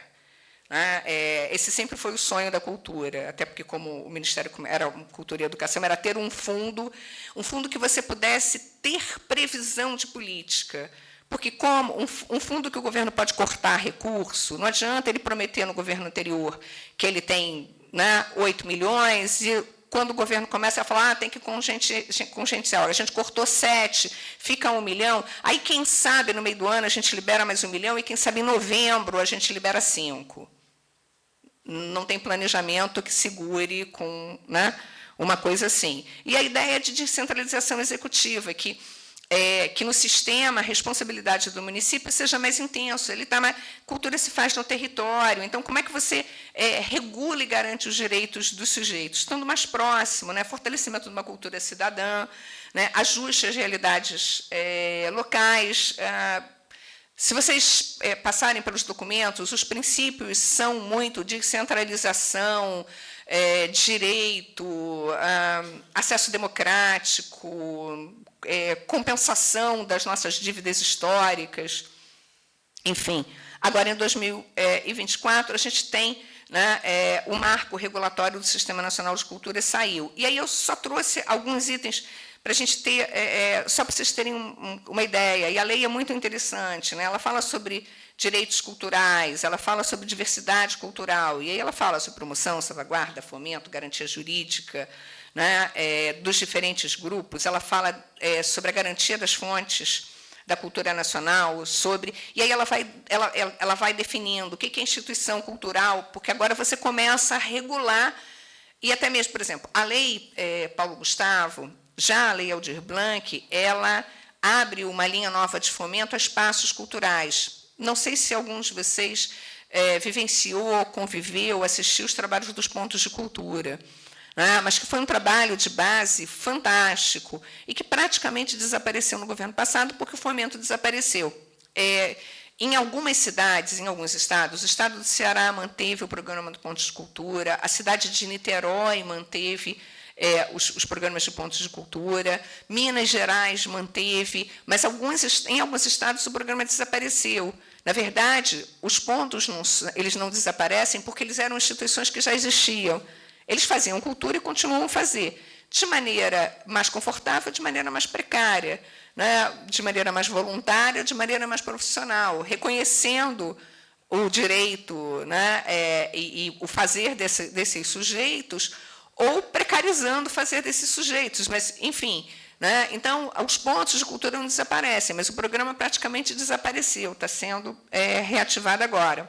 C: Né? Esse sempre foi o sonho da cultura, até porque, como o Ministério era Cultura e Educação, era ter um fundo que você pudesse ter previsão de política. Porque, como um fundo que o governo pode cortar recurso, não adianta ele prometer no governo anterior que ele tem, né, 8 milhões, e quando o governo começa a falar tem que contingenciar, a gente cortou 7, fica 1 milhão, aí, quem sabe, no meio do ano, a gente libera mais 1 milhão, e, quem sabe, em novembro, a gente libera 5. Não tem planejamento que segure com, né, uma coisa assim. E a ideia de descentralização executiva, que no sistema a responsabilidade do município seja mais intensa. Cultura se faz no território, então como é que você regula e garante os direitos dos sujeitos? Estando mais próximo, né, fortalecimento de uma cultura cidadã, né, ajuste às realidades locais. Se vocês passarem pelos documentos, os princípios são muito de centralização, direito, acesso democrático, compensação das nossas dívidas históricas, enfim. Agora, em 2024, a gente tem né, o marco regulatório do Sistema Nacional de Cultura saiu. E aí eu só trouxe alguns itens para a gente ter, só para vocês terem uma ideia. E a lei é muito interessante, né? Ela fala sobre direitos culturais, ela fala sobre diversidade cultural, e aí ela fala sobre promoção, salvaguarda, fomento, garantia jurídica, né, dos diferentes grupos, ela fala sobre a garantia das fontes da cultura nacional, e aí ela vai definindo o que é instituição cultural, porque agora você começa a regular, e até mesmo, por exemplo, a lei Paulo Gustavo, já a lei Aldir Blanc, ela abre uma linha nova de fomento a espaços culturais. Não sei se alguns de vocês vivenciou, conviveu, assistiu os trabalhos dos pontos de cultura, né? Mas que foi um trabalho de base fantástico e que praticamente desapareceu no governo passado porque o fomento desapareceu. Em algumas cidades, em alguns estados, o estado do Ceará manteve o programa do Pontos de Cultura, a cidade de Niterói manteve os programas de pontos de cultura, Minas Gerais manteve, mas em alguns estados o programa desapareceu. Na verdade, os pontos eles não desaparecem porque eles eram instituições que já existiam. Eles faziam cultura e continuam a fazer, de maneira mais confortável, de maneira mais precária, né, de maneira mais voluntária, de maneira mais profissional, reconhecendo o direito, né, e o fazer desses sujeitos, ou precarizando o fazer desses sujeitos. Mas, enfim, né, então, os pontos de cultura não desaparecem, mas o programa praticamente desapareceu, está sendo reativado agora.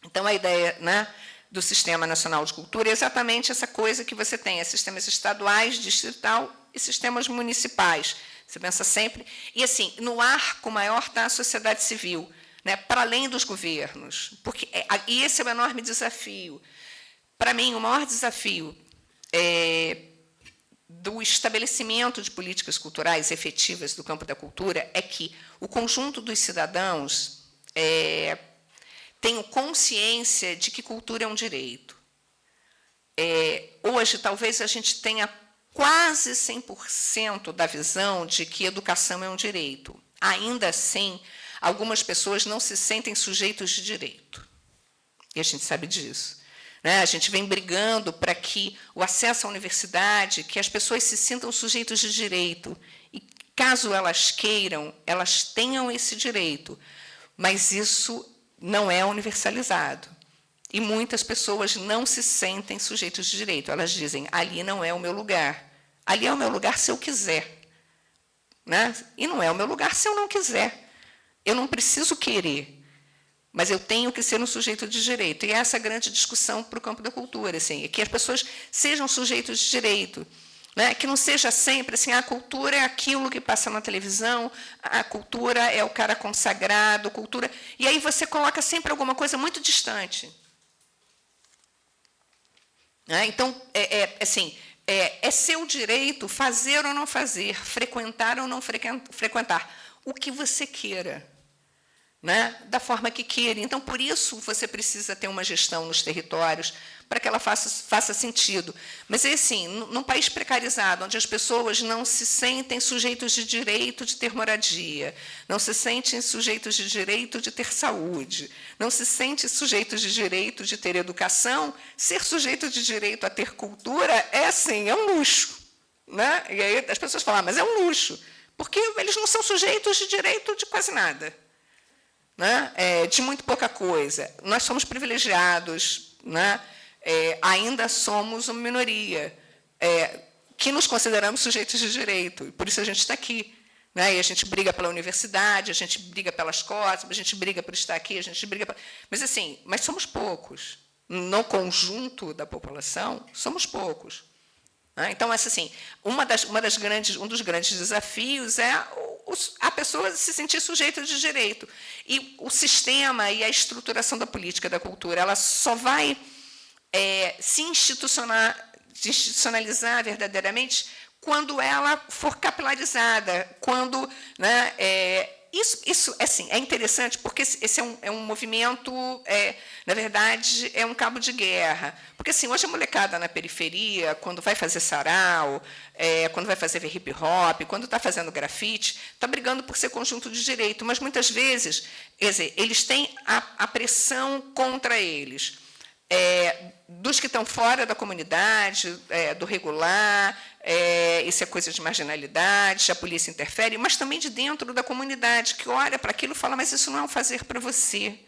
C: Então, a ideia, né, do Sistema Nacional de Cultura é exatamente essa coisa que você tem, sistemas estaduais, distrital e sistemas municipais. Você pensa sempre... E, assim, no arco maior está a sociedade civil, né, para além dos governos. E esse é o enorme desafio. Para mim, o maior desafio do estabelecimento de políticas culturais efetivas do campo da cultura é que o conjunto dos cidadãos tenham consciência de que cultura é um direito. Hoje, talvez, a gente tenha quase 100% da visão de que educação é um direito. Ainda assim, algumas pessoas não se sentem sujeitos de direito. E a gente sabe disso. A gente vem brigando para que o acesso à universidade, que as pessoas se sintam sujeitos de direito. E, caso elas queiram, elas tenham esse direito. Mas isso não é universalizado. E muitas pessoas não se sentem sujeitos de direito. Elas dizem, ali não é o meu lugar. Ali é o meu lugar se eu quiser. Né? E não é o meu lugar se eu não quiser. Eu não preciso querer. Mas eu tenho que ser um sujeito de direito. E essa é a grande discussão para o campo da cultura, assim, que as pessoas sejam sujeitos de direito, né? Que não seja sempre assim, a cultura é aquilo que passa na televisão, a cultura é o cara consagrado, cultura... E aí você coloca sempre alguma coisa muito distante. Então, assim, é seu direito fazer ou não fazer, frequentar ou não frequentar, o que você queira. Né, da forma que queira. Então, por isso, você precisa ter uma gestão nos territórios para que ela faça sentido. Mas, assim, num país precarizado, onde as pessoas não se sentem sujeitos de direito de ter moradia, não se sentem sujeitos de direito de ter saúde, não se sentem sujeitos de direito de ter educação, ser sujeito de direito a ter cultura é um luxo. Né? E aí as pessoas falam, mas é um luxo, porque eles não são sujeitos de direito de quase nada. Né? De muito pouca coisa. Nós somos privilegiados, né? Ainda somos uma minoria, que nos consideramos sujeitos de direito, e por isso a gente está aqui. Né? E a gente briga pela universidade, a gente briga pelas cotas, a gente briga por estar aqui, a gente briga... Mas, assim, mas somos poucos. No conjunto da população, somos poucos. Né? Então, assim, um dos grandes desafios é a pessoa se sentir sujeita de direito. E o sistema e a estruturação da política da cultura, ela só vai se institucionalizar verdadeiramente quando ela for capilarizada, quando... Né, isso assim, é interessante, porque esse é um movimento, na verdade, é um cabo de guerra. Porque, assim, hoje a molecada na periferia, quando vai fazer sarau, quando vai fazer hip-hop, quando está fazendo grafite, está brigando por ser conjunto de direito, mas, muitas vezes, quer dizer, eles têm a pressão contra eles. dos que estão fora da comunidade, do regular, isso é coisa de marginalidade, a polícia interfere, mas também de dentro da comunidade, que olha para aquilo e fala, mas isso não é um fazer para você,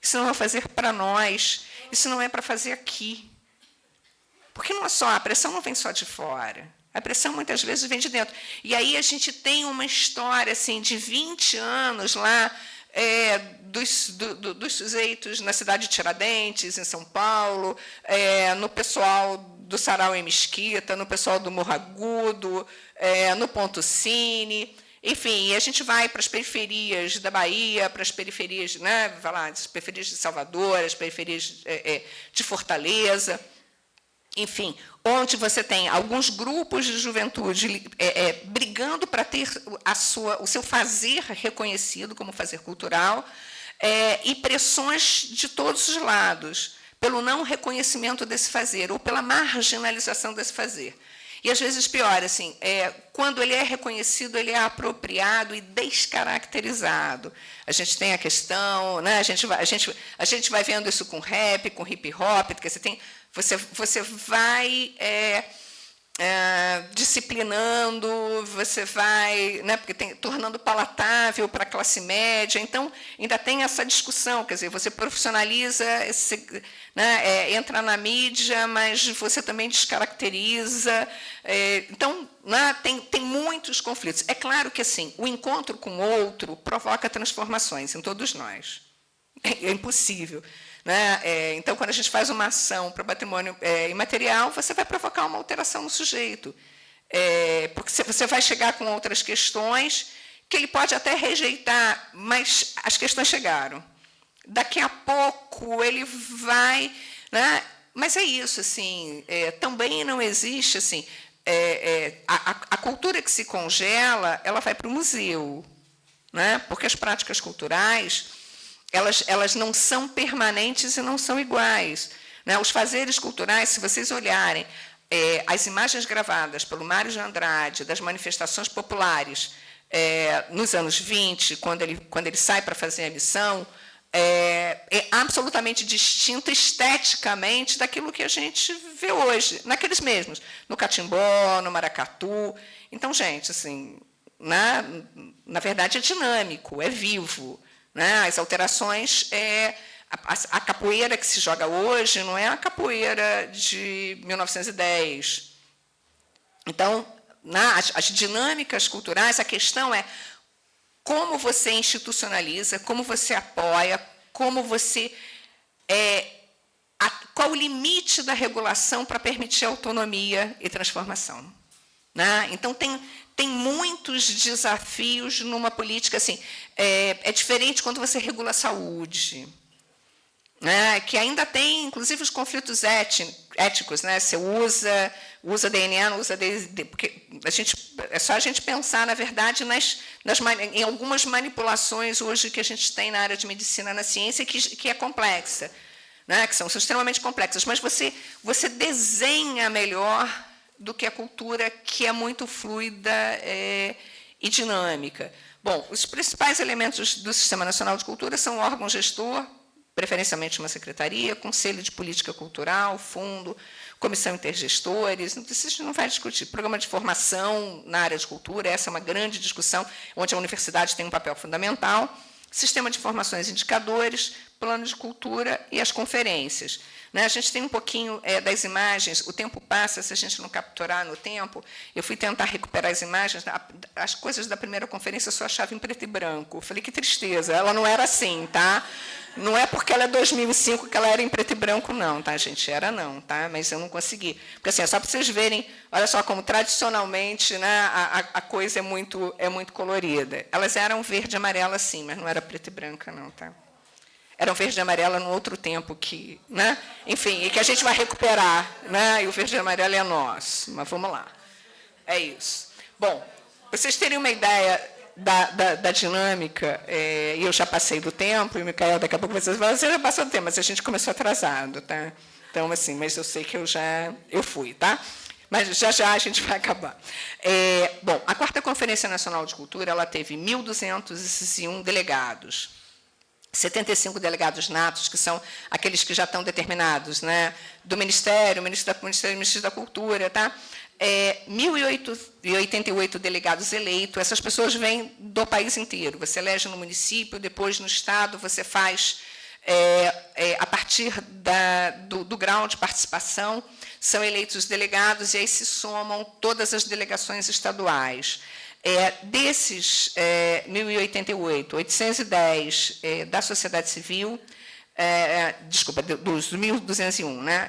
C: isso não é um fazer para nós, isso não é para fazer aqui. Porque não é só, a pressão não vem só de fora, a pressão muitas vezes vem de dentro. E aí a gente tem uma história assim, de 20 anos lá, dos sujeitos na cidade de Tiradentes, em São Paulo, no pessoal do Sarau em Mesquita, no pessoal do Morro Agudo, no Ponto Cine, enfim, a gente vai para as periferias da Bahia, para as periferias, né, vai lá, as periferias de Salvador, as periferias de Fortaleza, enfim, onde você tem alguns grupos de juventude brigando para ter o seu fazer reconhecido como fazer cultural, e pressões de todos os lados, pelo não reconhecimento desse fazer, ou pela marginalização desse fazer. E, às vezes, pior, assim, quando ele é reconhecido, ele é apropriado e descaracterizado. A gente tem a questão, né, a gente vai vendo isso com rap, com hip-hop, porque você vai disciplinando, você vai, né, porque tornando palatável para a classe média. Então, ainda tem essa discussão, quer dizer, você profissionaliza, né, entra na mídia, mas você também descaracteriza. Então, né, tem muitos conflitos. É claro que assim, o encontro com o outro provoca transformações em todos nós. É impossível. Né? Então, quando a gente faz uma ação para o patrimônio imaterial, você vai provocar uma alteração no sujeito, porque você vai chegar com outras questões que ele pode até rejeitar, mas as questões chegaram. Daqui a pouco ele vai... Né? Mas é isso, assim, também não existe... Assim, a cultura que se congela, ela vai para o museu, né? Porque as práticas culturais... Elas não são permanentes e não são iguais. Né? Os fazeres culturais, se vocês olharem as imagens gravadas pelo Mário de Andrade das manifestações populares nos anos 20, quando ele sai para fazer a missão, é absolutamente distinto esteticamente daquilo que a gente vê hoje, naqueles mesmos, no Catimbó, no Maracatu. Então, gente, assim, na verdade, é dinâmico, é vivo. Né? As alterações, a capoeira que se joga hoje não é a capoeira de 1910. Então, as dinâmicas culturais, a questão é como você institucionaliza, como você apoia, como você... qual o limite da regulação para permitir autonomia e transformação. Né? Então, tem muitos desafios numa política assim. É diferente quando você regula a saúde, né? Que ainda tem, inclusive, os conflitos éticos. Né? Você usa DNA, não usa DNA, porque é só a gente pensar, na verdade, em algumas manipulações hoje que a gente tem na área de medicina, na ciência, que é complexa, né? Que são extremamente complexas, mas você desenha melhor do que a cultura, que é muito fluida e dinâmica. Bom, os principais elementos do Sistema Nacional de Cultura são o órgão gestor, preferencialmente uma secretaria, Conselho de Política Cultural, fundo, comissão intergestores, isso a gente não vai discutir. Programa de formação na área de cultura, essa é uma grande discussão, onde a universidade tem um papel fundamental, sistema de informações e indicadores, plano de cultura e as conferências. Né? A gente tem um pouquinho das imagens, o tempo passa, se a gente não capturar no tempo. Eu fui tentar recuperar as imagens, as coisas da primeira conferência eu só achava em preto e branco. Eu falei, que tristeza, ela não era assim, tá? Não é porque ela é 2005 que ela era em preto e branco, não, tá, gente? Era não, tá? Mas eu não consegui. Porque, assim, é só para vocês verem, olha só como, tradicionalmente, né, a coisa é muito colorida. Elas eram verde e amarela, sim, mas não era preto e branca, não, tá? Eram verde e amarela num outro tempo que, né? Enfim, e que a gente vai recuperar, né? E o verde e amarelo é nosso. Mas vamos lá. É isso. Bom, para vocês terem uma ideia da dinâmica, e eu já passei do tempo, e o Micael, daqui a pouco vocês falam, você já passou do tempo, mas a gente começou atrasado, tá? Então, assim, mas eu sei que eu fui, tá? Mas já a gente vai acabar. Bom, a 4ª Conferência Nacional de Cultura, ela teve 1.201 delegados. 75 delegados natos, que são aqueles que já estão determinados, né, do Ministério, Ministro da Cultura, tá? 1.088 delegados eleitos, essas pessoas vêm do país inteiro. Você elege no município, depois no Estado, você faz, a partir do grau de participação, são eleitos os delegados, e aí se somam todas as delegações estaduais. Desses 1.088, 810 da sociedade civil, desculpa, dos 1.201, né?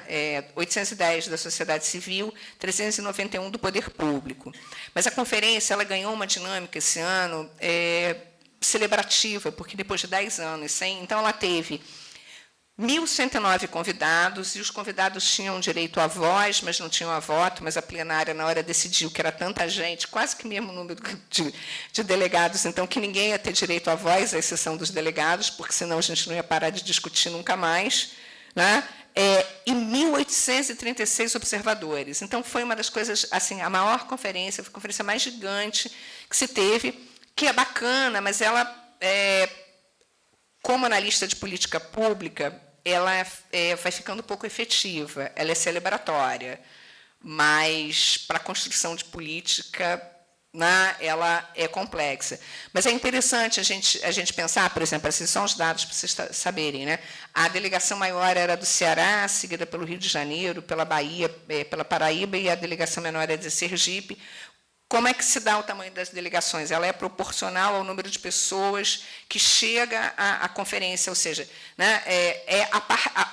C: 810 da sociedade civil, 391 do poder público. Mas a conferência ela ganhou uma dinâmica esse ano celebrativa, porque depois de 10 anos sem, então ela teve 1.109 convidados, e os convidados tinham direito à voz, mas não tinham a voto, mas a plenária, na hora, decidiu que era tanta gente, quase que o mesmo número de delegados, então, que ninguém ia ter direito à voz, à exceção dos delegados, porque, senão, a gente não ia parar de discutir nunca mais, né? E 1.836 observadores. Então, foi uma das coisas, assim, a maior conferência, foi a conferência mais gigante que se teve, que é bacana, mas ela, como analista de política pública, ela vai ficando pouco efetiva, ela é celebratória, mas, para a construção de política, né, ela é complexa. Mas é interessante a gente pensar, por exemplo, esses são os dados para vocês saberem, né? A delegação maior era do Ceará, seguida pelo Rio de Janeiro, pela Bahia, pela Paraíba, e a delegação menor é de Sergipe. Como é que se dá o tamanho das delegações? Ela é proporcional ao número de pessoas que chega à conferência, ou seja, né,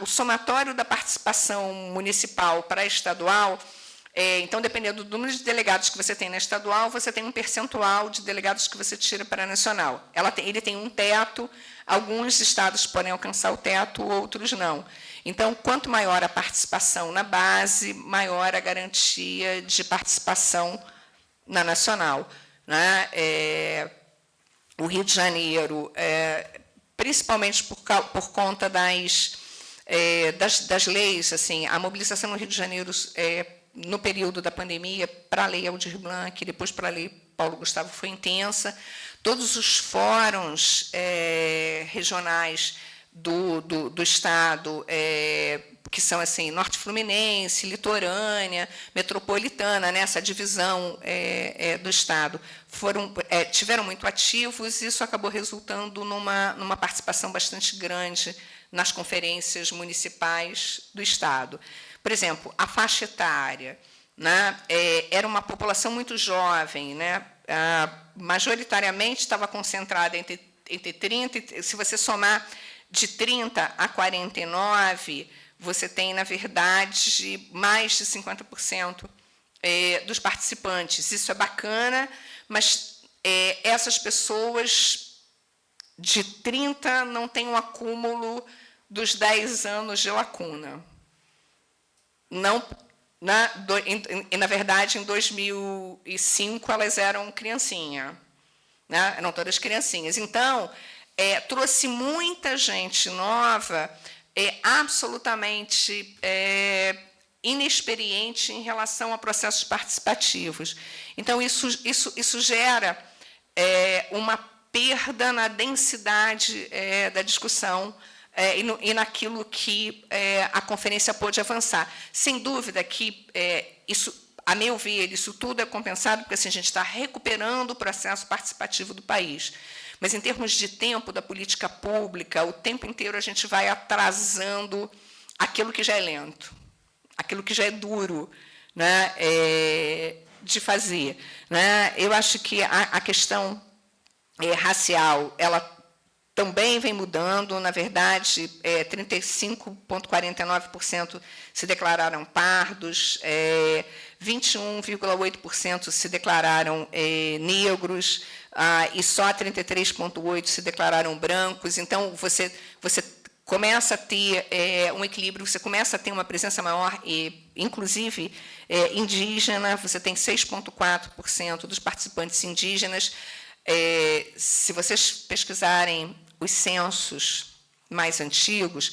C: o somatório da participação municipal para a estadual. Então, dependendo do número de delegados que você tem na estadual, você tem um percentual de delegados que você tira para a nacional. Ele tem um teto, alguns estados podem alcançar o teto, outros não. Então, quanto maior a participação na base, maior a garantia de participação na nacional, né? O Rio de Janeiro, principalmente por conta das leis, assim, a mobilização no Rio de Janeiro, no período da pandemia, para a Lei Aldir Blanc, depois para a Lei Paulo Gustavo, foi intensa. Todos os fóruns regionais do Estado, que são, assim, Norte Fluminense, Litorânea, Metropolitana, né, essa divisão do Estado, tiveram muito ativos, e isso acabou resultando numa participação bastante grande nas conferências municipais do Estado. Por exemplo, a faixa etária, né, era uma população muito jovem, né, majoritariamente estava concentrada entre 30, se você somar de 30 a 49, você tem, na verdade, mais de 50% dos participantes. Isso é bacana, mas essas pessoas de 30 não têm um acúmulo dos 10 anos de lacuna. Não, na verdade, em 2005, elas eram criancinha, né? Eram todas criancinhas. Então, trouxe muita gente nova, absolutamente inexperiente em relação a processos participativos. Então, isso gera uma perda na densidade da discussão e naquilo que a conferência pôde avançar. Sem dúvida que isso, a meu ver, isso tudo é compensado, porque, assim, a gente está recuperando o processo participativo do país. Mas, em termos de tempo da política pública, o tempo inteiro a gente vai atrasando aquilo que já é lento, aquilo que já é duro, né, de fazer, né? Eu acho que a questão racial, ela também vem mudando. Na verdade, 35,49% se declararam pardos, 21,8% se declararam negros, e só 33,8% se declararam brancos. Então, você começa a ter um equilíbrio, você começa a ter uma presença maior, inclusive indígena. Você tem 6,4% dos participantes indígenas. Se vocês pesquisarem os censos mais antigos,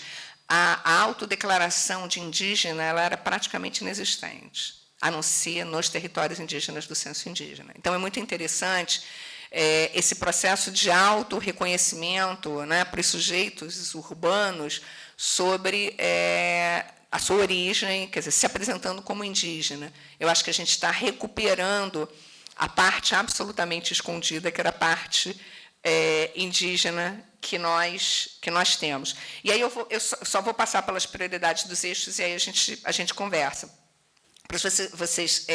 C: a autodeclaração de indígena ela era praticamente inexistente, a não ser nos territórios indígenas do censo indígena. Então, é muito interessante esse processo de autorreconhecimento, né, para os sujeitos urbanos sobre a sua origem, quer dizer, se apresentando como indígena. Eu acho que a gente está recuperando a parte absolutamente escondida, que era a parte indígena que nós temos. E aí eu só vou passar pelas prioridades dos eixos e aí a gente conversa. Para vocês,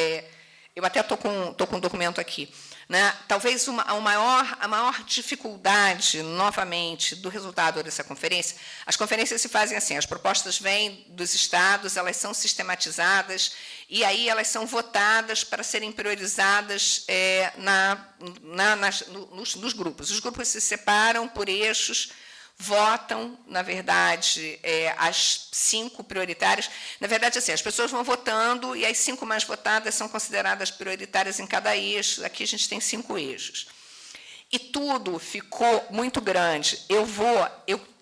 C: eu até estou com um documento aqui. Né? Talvez a maior dificuldade, novamente, do resultado dessa conferência, as conferências se fazem assim, as propostas vêm dos estados, elas são sistematizadas, e aí elas são votadas para serem priorizadas nos grupos. Os grupos se separam por eixos, votam, na verdade, as 5 prioritárias. Na verdade, assim, as pessoas vão votando e as 5 mais votadas são consideradas prioritárias em cada eixo. Aqui a gente tem 5 eixos. E tudo ficou muito grande.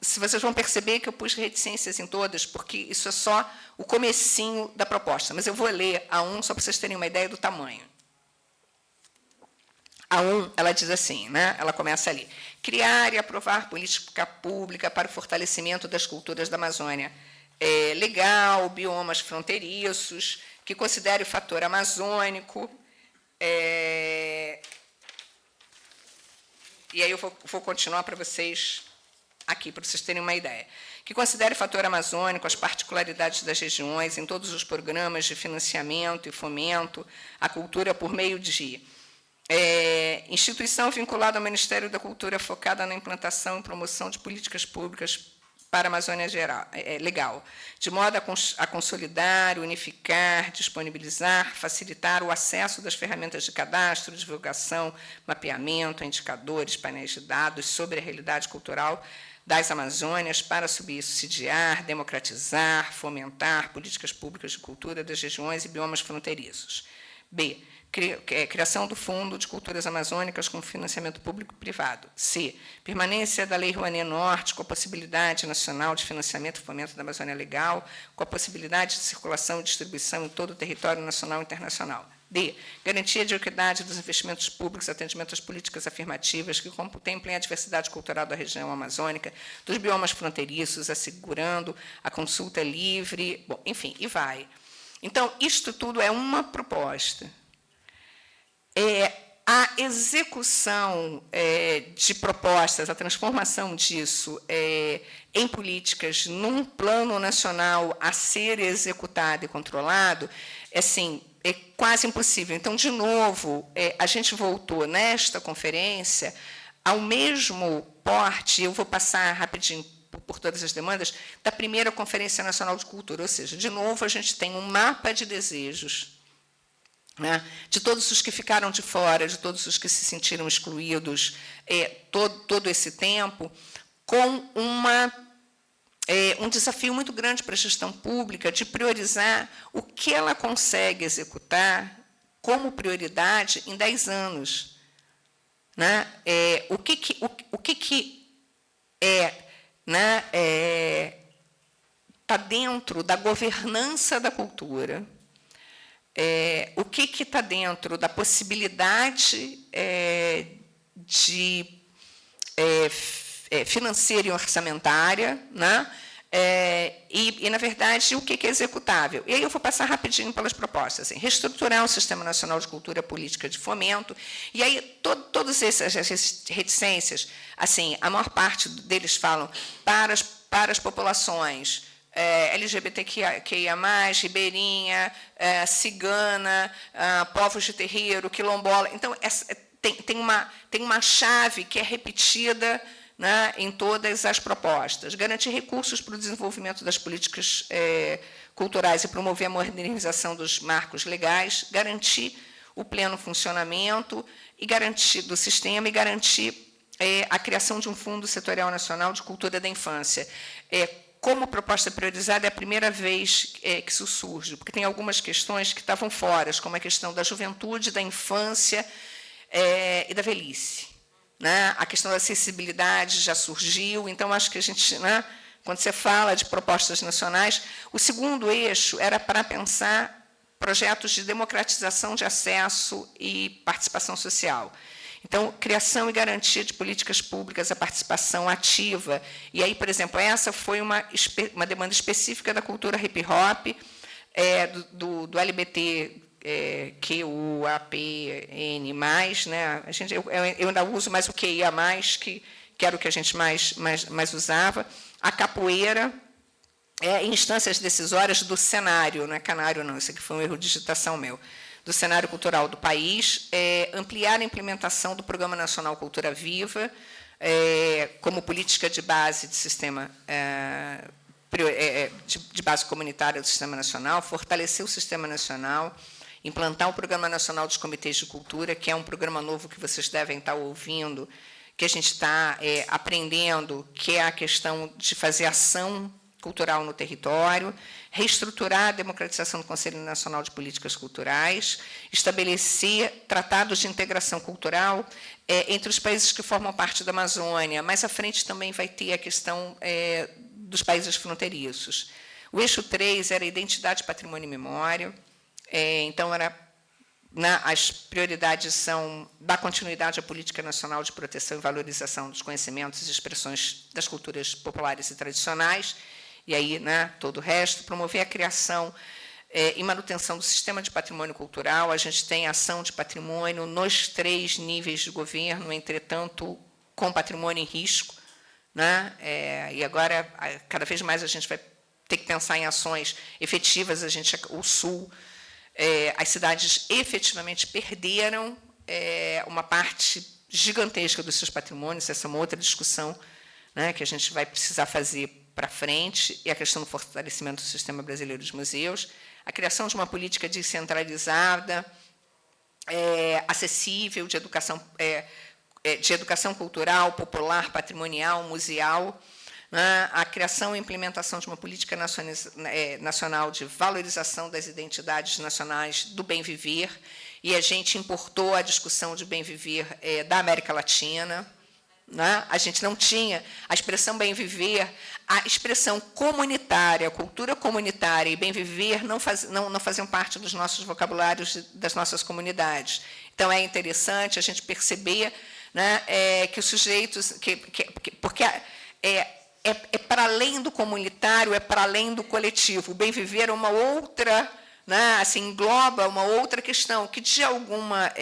C: Se vocês vão perceber que eu pus reticências em todas, porque isso é só o comecinho da proposta, mas eu vou ler a 1 só para vocês terem uma ideia do tamanho. A 1, ela diz assim, né? Ela começa ali. Criar e aprovar política pública para o fortalecimento das culturas da Amazônia. Legal, biomas fronteiriços, que considere o fator amazônico. E aí eu vou continuar para vocês aqui, para vocês terem uma ideia. Que considere o fator amazônico, as particularidades das regiões, em todos os programas de financiamento e fomento, a cultura por meio de instituição vinculada ao Ministério da Cultura focada na implantação e promoção de políticas públicas para a Amazônia legal, de modo a consolidar, unificar, disponibilizar, facilitar o acesso das ferramentas de cadastro, divulgação, mapeamento, indicadores, painéis de dados sobre a realidade cultural das Amazônias para subsidiar, democratizar, fomentar políticas públicas de cultura das regiões e biomas fronteiriços. B. Criação do Fundo de Culturas Amazônicas com financiamento público e privado. C. Permanência da Lei Rouanet Norte com a possibilidade nacional de financiamento e fomento da Amazônia Legal, com a possibilidade de circulação e distribuição em todo o território nacional e internacional. D. Garantia de equidade dos investimentos públicos, atendimento às políticas afirmativas que contemplem a diversidade cultural da região amazônica, dos biomas fronteiriços, assegurando a consulta livre, bom, enfim, e vai. Então, isto tudo é uma proposta. A execução de propostas, a transformação disso em políticas num plano nacional a ser executado e controlado, assim, é quase impossível. Então, de novo, a gente voltou nesta conferência ao mesmo porte, eu vou passar rapidinho por todas as demandas, da primeira Conferência Nacional de Cultura, ou seja, de novo, a gente tem um mapa de desejos, né, de todos os que ficaram de fora, de todos os que se sentiram excluídos todo esse tempo, com um desafio muito grande para a gestão pública de priorizar o que ela consegue executar como prioridade em 10 anos. Né? O que está dentro da governança da cultura, o que está dentro da possibilidade de financeira e orçamentária, né? E, na verdade, o que é executável. E aí eu vou passar rapidinho pelas propostas. Assim, reestruturar o Sistema Nacional de Cultura Política de Fomento. E aí, todas essas reticências, assim, a maior parte deles falam para as populações LGBTQIA+, ribeirinha, cigana, povos de terreiro, quilombola. Então, tem uma chave que é repetida, né, em todas as propostas. Garantir recursos para o desenvolvimento das políticas culturais e promover a modernização dos marcos legais, garantir o pleno funcionamento do sistema e garantir a criação de um Fundo Setorial Nacional de Cultura da Infância. Como proposta priorizada, é a primeira vez que isso surge, porque tem algumas questões que estavam fora, como a questão da juventude, da infância e da velhice. Né? A questão da acessibilidade já surgiu, então, acho que a gente, né, quando você fala de propostas nacionais, o segundo eixo era para pensar projetos de democratização de acesso e participação social. Então, criação e garantia de políticas públicas, a participação ativa. E aí, por exemplo, essa foi uma demanda específica da cultura hip-hop, do LGBTQIAPN+, né? Eu ainda uso mais o QIA+, que era o que a gente mais usava, a capoeira, em instâncias decisórias do cenário, não é canário, não, isso aqui foi um erro de digitação meu, do cenário cultural do país, ampliar a implementação do Programa Nacional Cultura Viva, como política de base de sistema de base comunitária do Sistema Nacional, fortalecer o Sistema Nacional, implantar o Programa Nacional dos Comitês de Cultura, que é um programa novo que vocês devem estar ouvindo, que a gente está aprendendo, que é a questão de fazer ação cultural no território, reestruturar a democratização do Conselho Nacional de Políticas Culturais, estabelecer tratados de integração cultural entre os países que formam parte da Amazônia. Mais à frente também vai ter a questão dos países fronteiriços. O eixo 3 era identidade, patrimônio e memória. Então, as prioridades são dar continuidade à política nacional de proteção e valorização dos conhecimentos e expressões das culturas populares e tradicionais, e aí, todo o resto, promover a criação e manutenção do sistema de patrimônio cultural. A gente tem ação de patrimônio nos 3 níveis de governo, entretanto, com patrimônio em risco, e agora, cada vez mais, a gente vai ter que pensar em ações efetivas. O Sul, as cidades efetivamente perderam uma parte gigantesca dos seus patrimônios. Essa é uma outra discussão, que a gente vai precisar fazer para frente, e a questão do fortalecimento do Sistema Brasileiro de Museus, a criação de uma política descentralizada, acessível, de educação cultural, popular, patrimonial, museal, a criação e implementação de uma política nacional de valorização das identidades nacionais do bem viver, e a gente importou a discussão de bem viver da América Latina. A gente não tinha a expressão bem viver, a expressão comunitária, cultura comunitária e bem viver não faziam parte dos nossos vocabulários, das nossas comunidades. Então, é interessante a gente perceber que os sujeitos... porque é para além do comunitário, é para além do coletivo. O bem viver é uma outra... assim, engloba uma outra questão, que, de alguma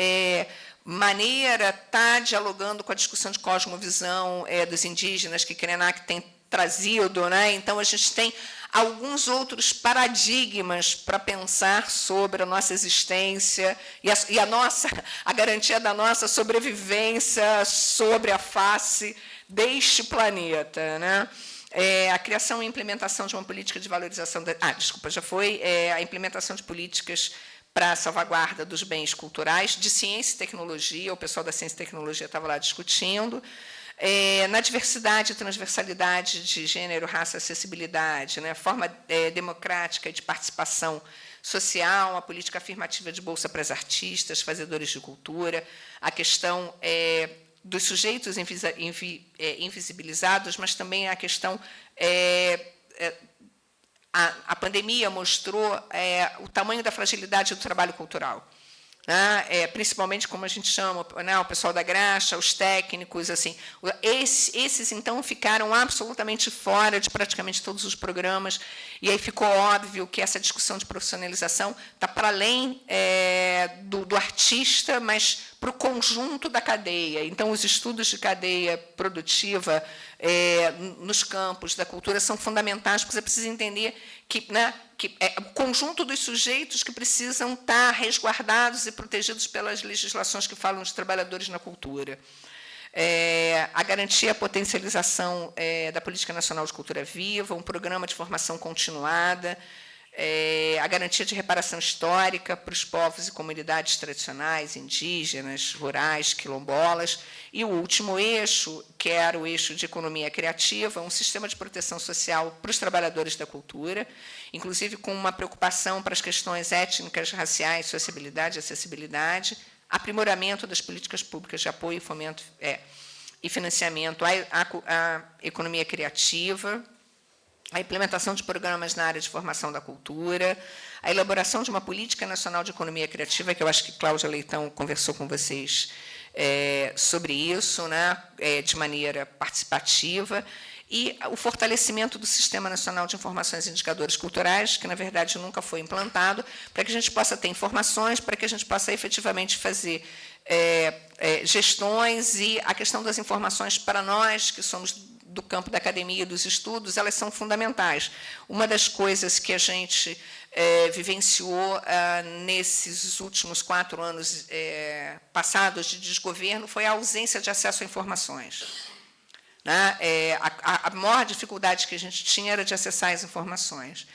C: maneira, está dialogando com a discussão de cosmovisão dos indígenas que Krenak tem trazido. Então, a gente tem alguns outros paradigmas para pensar sobre a nossa existência e a garantia da nossa sobrevivência sobre a face deste planeta. A criação e implementação de uma política de valorização... já foi a implementação de políticas para a salvaguarda dos bens culturais, de ciência e tecnologia. O pessoal da ciência e tecnologia estava lá discutindo. Na diversidade e transversalidade de gênero, raça e acessibilidade, forma democrática de participação social, a política afirmativa de bolsa para as artistas, fazedores de cultura, a questão dos sujeitos invisibilizados, mas também a questão... A pandemia mostrou o tamanho da fragilidade do trabalho cultural. Principalmente, como a gente chama, o pessoal da graxa, os técnicos, assim, esses, então, ficaram absolutamente fora de praticamente todos os programas, e aí ficou óbvio que essa discussão de profissionalização está para além do artista, mas para o conjunto da cadeia. Então, os estudos de cadeia produtiva nos campos da cultura são fundamentais, porque você precisa entender que é o conjunto dos sujeitos que precisam estar resguardados e protegidos pelas legislações que falam de trabalhadores na cultura. A garantia e a potencialização da Política Nacional de Cultura Viva, um programa de formação continuada, a garantia de reparação histórica para os povos e comunidades tradicionais, indígenas, rurais, quilombolas, e o último eixo, que era o eixo de economia criativa, um sistema de proteção social para os trabalhadores da cultura, inclusive com uma preocupação para as questões étnicas, raciais, sociabilidade e acessibilidade, aprimoramento das políticas públicas de apoio e fomento e financiamento à economia criativa, a implementação de programas na área de formação da cultura, a elaboração de uma política nacional de economia criativa, que eu acho que Cláudia Leitão conversou com vocês sobre isso, né, de maneira participativa, e o fortalecimento do Sistema Nacional de Informações e Indicadores Culturais, que, na verdade, nunca foi implantado, para que a gente possa ter informações, para que a gente possa efetivamente fazer gestões, e a questão das informações para nós, que somos do campo da academia e dos estudos, elas são fundamentais. Uma das coisas que a gente vivenciou nesses últimos 4 anos passados de desgoverno foi a ausência de acesso a informações. Né? A maior dificuldade que a gente tinha era de acessar as informações.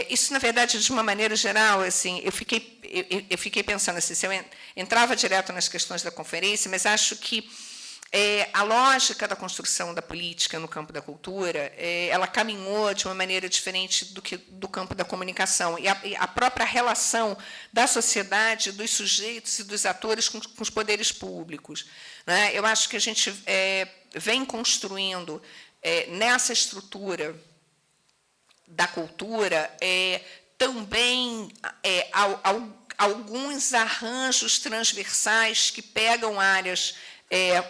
C: Isso, na verdade, de uma maneira geral, assim, eu fiquei pensando assim, se eu entrava direto nas questões da conferência, mas acho que a lógica da construção da política no campo da cultura, ela caminhou de uma maneira diferente do campo da comunicação, e a própria relação da sociedade, dos sujeitos e dos atores com os poderes públicos. Né? Eu acho que a gente vem construindo, nessa estrutura da cultura, também alguns arranjos transversais que pegam áreas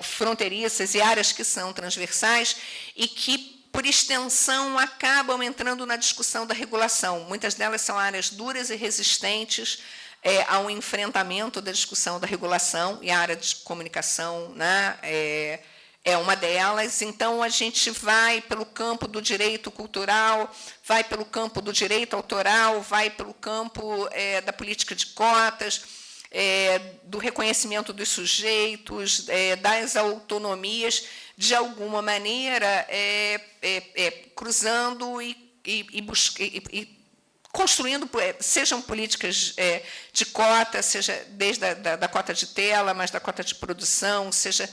C: fronteiriças e áreas que são transversais e que, por extensão, acabam entrando na discussão da regulação. Muitas delas são áreas duras e resistentes ao enfrentamento da discussão da regulação, e a área de comunicação, né, é uma delas. Então, a gente vai pelo campo do direito cultural, vai pelo campo do direito autoral, vai pelo campo da política de cotas, do reconhecimento dos sujeitos, das autonomias, de alguma maneira, cruzando e construindo, sejam políticas de cota, seja desde da cota de tela, mas da cota de produção, seja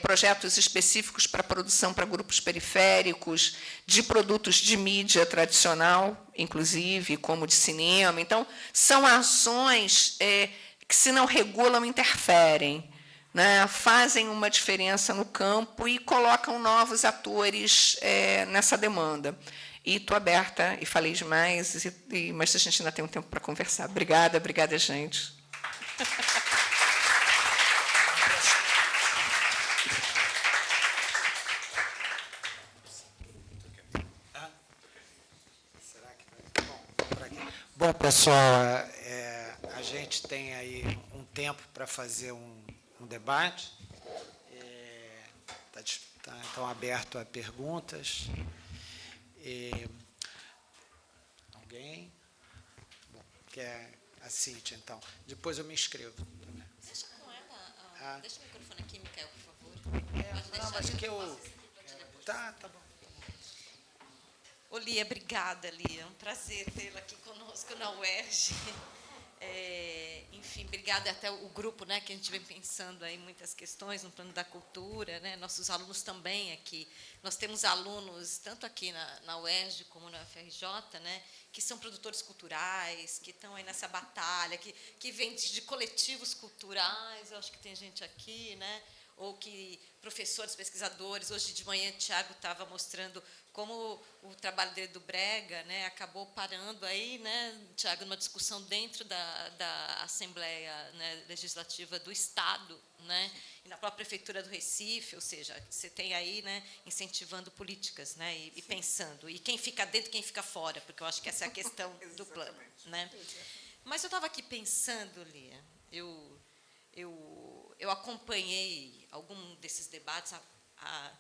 C: projetos específicos para produção para grupos periféricos, de produtos de mídia tradicional, inclusive, como de cinema. Então, são ações que, se não regulam, interferem, né, fazem uma diferença no campo e colocam novos atores nessa demanda. E estou aberta, e falei demais, mas a gente ainda tem um tempo para conversar. Obrigada, gente.
A: Bom, pessoal, a gente tem aí um tempo para fazer um debate. Estão aberto a perguntas. Alguém? Bom, quer a Cíntia, então. Depois eu me inscrevo.
B: Deixa com ela. Deixa o microfone aqui, Micael, por favor.
A: Não, mas que eu... Tá bom.
B: Ô, Lia, obrigada, Lia. É um prazer tê-la aqui conosco na UERJ. Enfim, obrigada até o grupo, né, que a gente vem pensando aí muitas questões no plano da cultura, né, nossos alunos também aqui. Nós temos alunos, tanto aqui na UERJ como na UFRJ, né, que são produtores culturais, que estão aí nessa batalha, que vêm de coletivos culturais, eu acho que tem gente aqui, né, ou que professores, pesquisadores. Hoje de manhã, Tiago estava mostrando como o trabalho dele do Brega, né, acabou parando aí, né, Tiago, numa discussão dentro da Assembleia, né, Legislativa do Estado, né, e na própria Prefeitura do Recife, ou seja, você tem aí, né, incentivando políticas, né, e pensando, e quem fica dentro, quem fica fora, porque eu acho que essa é a questão do plano. Né. Mas eu estava aqui pensando, Lia, eu acompanhei algum desses debates há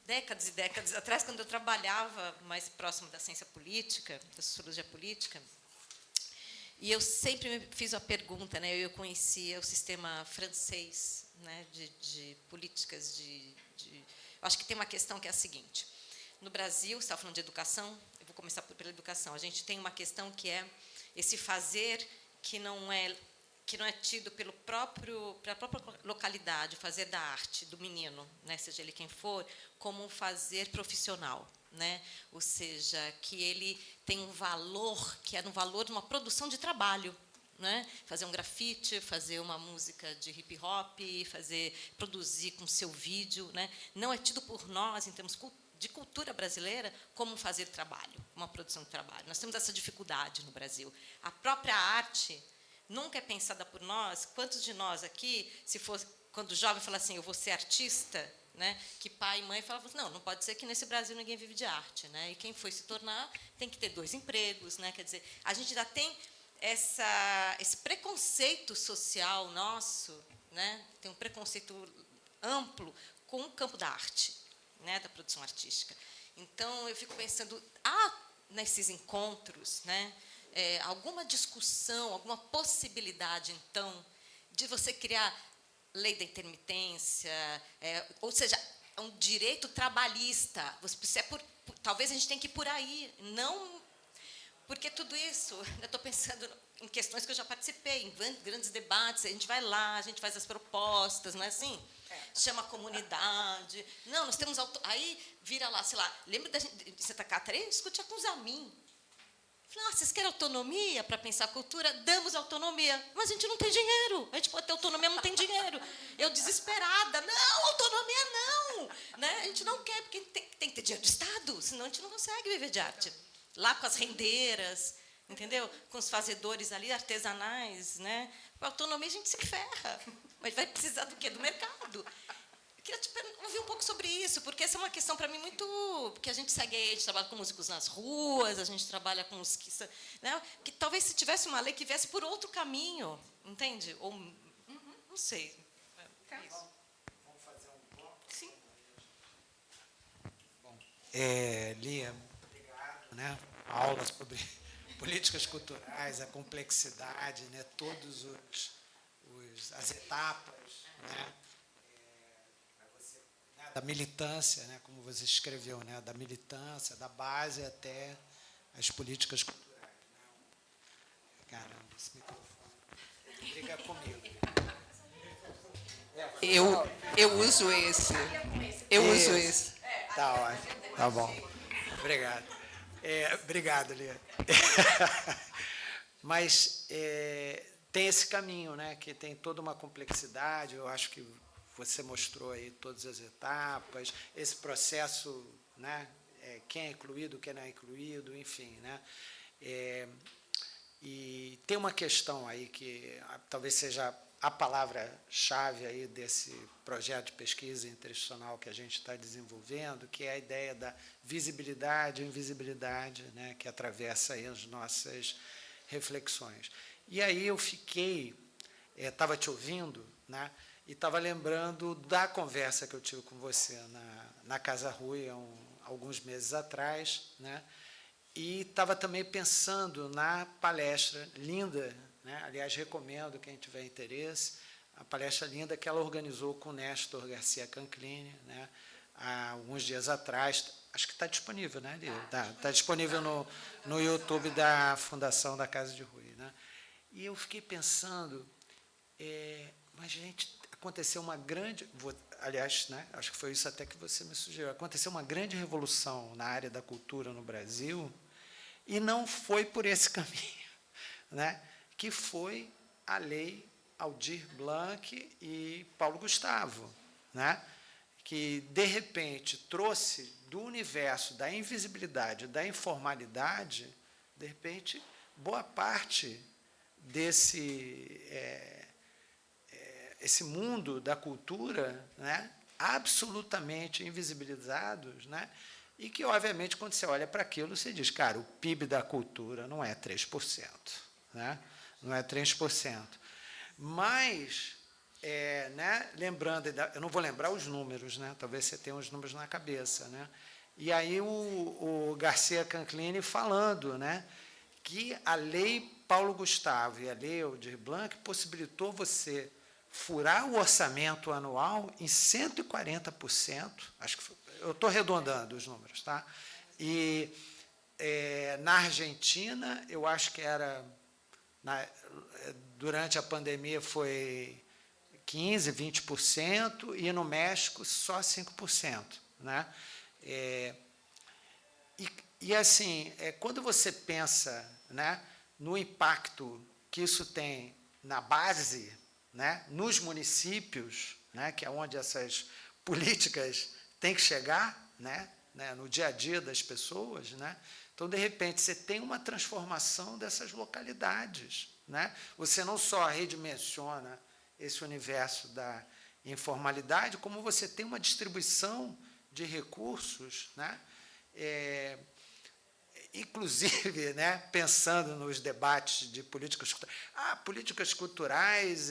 B: décadas e décadas atrás, quando eu trabalhava mais próximo da ciência política, da sociologia política, e eu sempre me fiz a pergunta, né, eu conhecia o sistema francês, né, de políticas eu acho que tem uma questão que é a seguinte: no Brasil, você estava falando de educação, eu vou começar pela educação, a gente tem uma questão que é esse fazer que não é tido pela própria localidade, o fazer da arte, do menino, né, seja ele quem for, como um fazer profissional, né? Ou seja, que ele tem um valor, que é um valor de uma produção de trabalho, né? Fazer um grafite, fazer uma música de hip hop, produzir com seu vídeo, né? Não é tido por nós, em termos de cultura brasileira, como fazer trabalho, uma produção de trabalho. Nós temos essa dificuldade no Brasil. A própria arte, nunca é pensada por nós. Quantos de nós aqui, se fosse, quando jovem, fala assim, eu vou ser artista, né? Que pai e mãe falavam, não pode ser que nesse Brasil ninguém vive de arte, né? E quem foi se tornar tem que ter 2 empregos, né? Quer dizer, a gente já tem esse preconceito social nosso, né? Tem um preconceito amplo com o campo da arte, né? Da produção artística. Então, eu fico pensando, nesses encontros, né? Alguma discussão, alguma possibilidade, então, de você criar lei da intermitência, ou seja, um direito trabalhista. Talvez a gente tenha que ir por aí, não... Porque tudo isso, eu estou pensando em questões que eu já participei, em grandes debates, a gente vai lá, a gente faz as propostas, não é assim? Chama a comunidade. Não, nós temos... Aí vira lá, sei lá, lembra de Santa Catarina? A gente discutia com os Zamin. Falei, vocês querem autonomia para pensar a cultura? Damos autonomia. Mas a gente não tem dinheiro. A gente pode ter autonomia, não tem dinheiro. Eu desesperada. Não, autonomia não. Né? A gente não quer, porque tem que ter dinheiro do Estado, senão a gente não consegue viver de arte. Lá com as rendeiras, entendeu? Com os fazedores ali, artesanais. Né? Com a autonomia a gente se ferra. Mas vai precisar do quê? Do mercado. Eu queria te ouvir um pouco sobre isso, porque essa é uma questão, para mim, muito... Porque a gente segue, a gente trabalha com músicos nas ruas, a gente trabalha com os que... Né? Que talvez se tivesse uma lei que viesse por outro caminho, entende? Ou, não sei.
A: Vamos fazer um bloco?
B: Sim.
A: Bom, Lia, obrigado, né? A aula sobre políticas culturais, a complexidade, né? Todos as etapas, né? Da militância, né, como você escreveu, né, da militância, da base até as políticas culturais. Né? Caramba, esse microfone. Briga comigo.
C: Eu uso esse. Eu uso esse.
A: Tá ótimo. Tá bom. Obrigado. Obrigado, Lia. Mas tem esse caminho, né, que tem toda uma complexidade, eu acho que você mostrou aí todas as etapas, esse processo, né, quem é incluído, quem não é incluído, enfim. Né, e tem uma questão aí que talvez seja a palavra-chave aí desse projeto de pesquisa interinstitucional que a gente está desenvolvendo, que é a ideia da visibilidade e invisibilidade, né, que atravessa aí as nossas reflexões. E aí eu estava te ouvindo, né, e estava lembrando da conversa que eu tive com você na Casa Rui, alguns meses atrás, né? E estava também pensando na palestra linda, né? Aliás, recomendo quem tiver interesse, a palestra linda que ela organizou com o Néstor Garcia Canclini, né? Há alguns dias atrás, acho que está disponível, né, Lia? Está disponível no YouTube da Fundação da Casa de Rui. Né? E eu fiquei pensando, mas, gente, aconteceu uma grande... Aliás, né, acho que foi isso até que você me sugeriu. Aconteceu uma grande revolução na área da cultura no Brasil e não foi por esse caminho, né, que foi a Lei Aldir Blanc e Paulo Gustavo, né, que, de repente, trouxe do universo da invisibilidade, da informalidade, de repente, boa parte desse... esse mundo da cultura, né, absolutamente invisibilizados, né, e que, obviamente, quando você olha para aquilo, você diz, cara, o PIB da cultura não é 3%. Né, não é 3%. Mas, né, lembrando, eu não vou lembrar os números, né, talvez você tenha os números na cabeça. Né, e aí o Garcia Canclini falando, né, que a Lei Paulo Gustavo e a Lei Aldir Blanc possibilitou você furar o orçamento anual em 140%, acho que eu estou arredondando os números, tá? E na Argentina, eu acho que era, durante a pandemia foi 15%, 20%, e no México só 5%. Né? E assim, quando você pensa, né, no impacto que isso tem na base, né, nos municípios, né, que é onde essas políticas têm que chegar, né, no dia a dia das pessoas, né, então, de repente, você tem uma transformação dessas localidades, né? Você não só redimensiona esse universo da informalidade, como você tem uma distribuição de recursos, né? Inclusive, né, pensando nos debates de políticas culturais. Políticas culturais,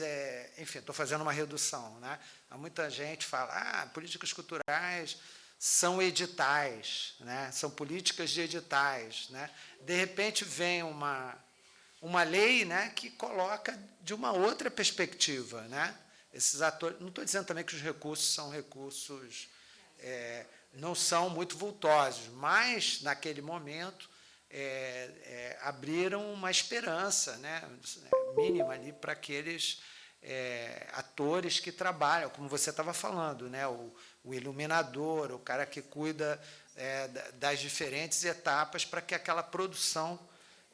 A: enfim, estou fazendo uma redução, né? Há muita gente que fala, políticas culturais são editais, né? São políticas de editais, né? De repente vem uma lei, né, que coloca de uma outra perspectiva, né? Esses atores, não estou dizendo também que os recursos são recursos não são muito vultosos, mas, naquele momento, abriram uma esperança, né, mínima ali para aqueles atores que trabalham, como você estava falando, né, o iluminador, o cara que cuida das diferentes etapas para que aquela produção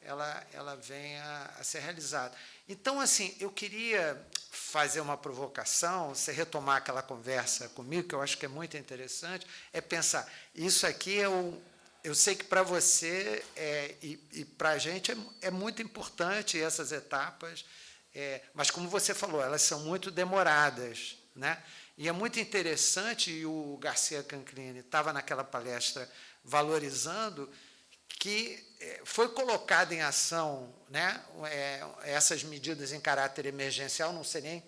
A: ela venha a ser realizada. Então, assim, eu queria fazer uma provocação, você retomar aquela conversa comigo, que eu acho que é muito interessante, pensar, isso aqui eu sei que para você e para a gente é muito importante essas etapas, mas, como você falou, elas são muito demoradas, né? E é muito interessante, e o Garcia Canclini estava naquela palestra valorizando, que foi colocada em ação, né, essas medidas em caráter emergencial, não sei nem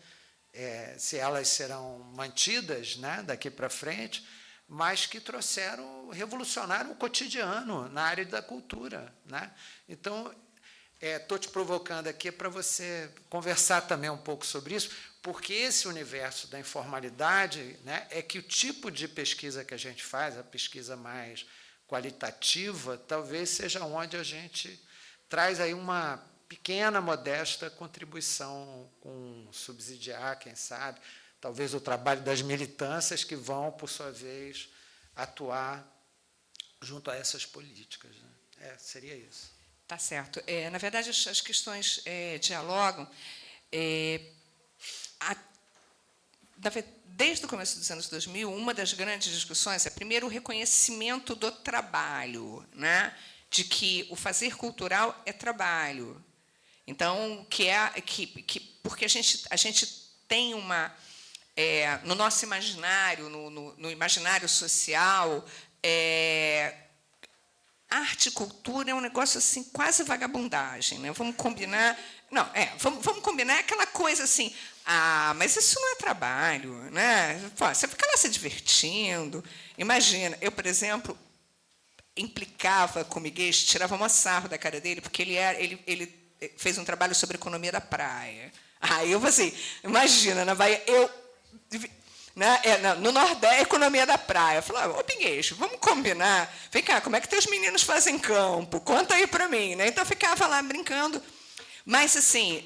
A: se elas serão mantidas, né, daqui para frente, mas que revolucionaram o cotidiano na área da cultura, né? Então, estou te provocando aqui para você conversar também um pouco sobre isso, porque esse universo da informalidade, né, que o tipo de pesquisa que a gente faz, a pesquisa mais qualitativa, talvez seja onde a gente traz aí uma pequena, modesta contribuição com subsidiar, quem sabe, talvez o trabalho das militâncias que vão, por sua vez, atuar junto a essas políticas, né? Seria isso.
C: Tá certo. Na verdade, as questões dialogam. Desde o começo dos anos 2000, uma das grandes discussões é, primeiro, o reconhecimento do trabalho, né? De que o fazer cultural é trabalho. Então, porque a gente tem uma... no nosso imaginário, no imaginário social, arte e cultura é um negócio assim, quase vagabundagem, né? Vamos combinar... Não, vamos combinar aquela coisa assim... mas isso não é trabalho, né? Pô, você fica lá se divertindo. Imagina, eu, por exemplo, implicava com o Miguel, tirava um sarro da cara dele, porque ele fez um trabalho sobre economia da praia. Aí eu falei assim, imagina, na Bahia, no Nordeste, economia da praia. Eu falei, ô Pingueixo, vamos combinar. Vem cá, como é que teus meninos fazem campo? Conta aí para mim, né? Então eu ficava lá brincando. Mas, assim,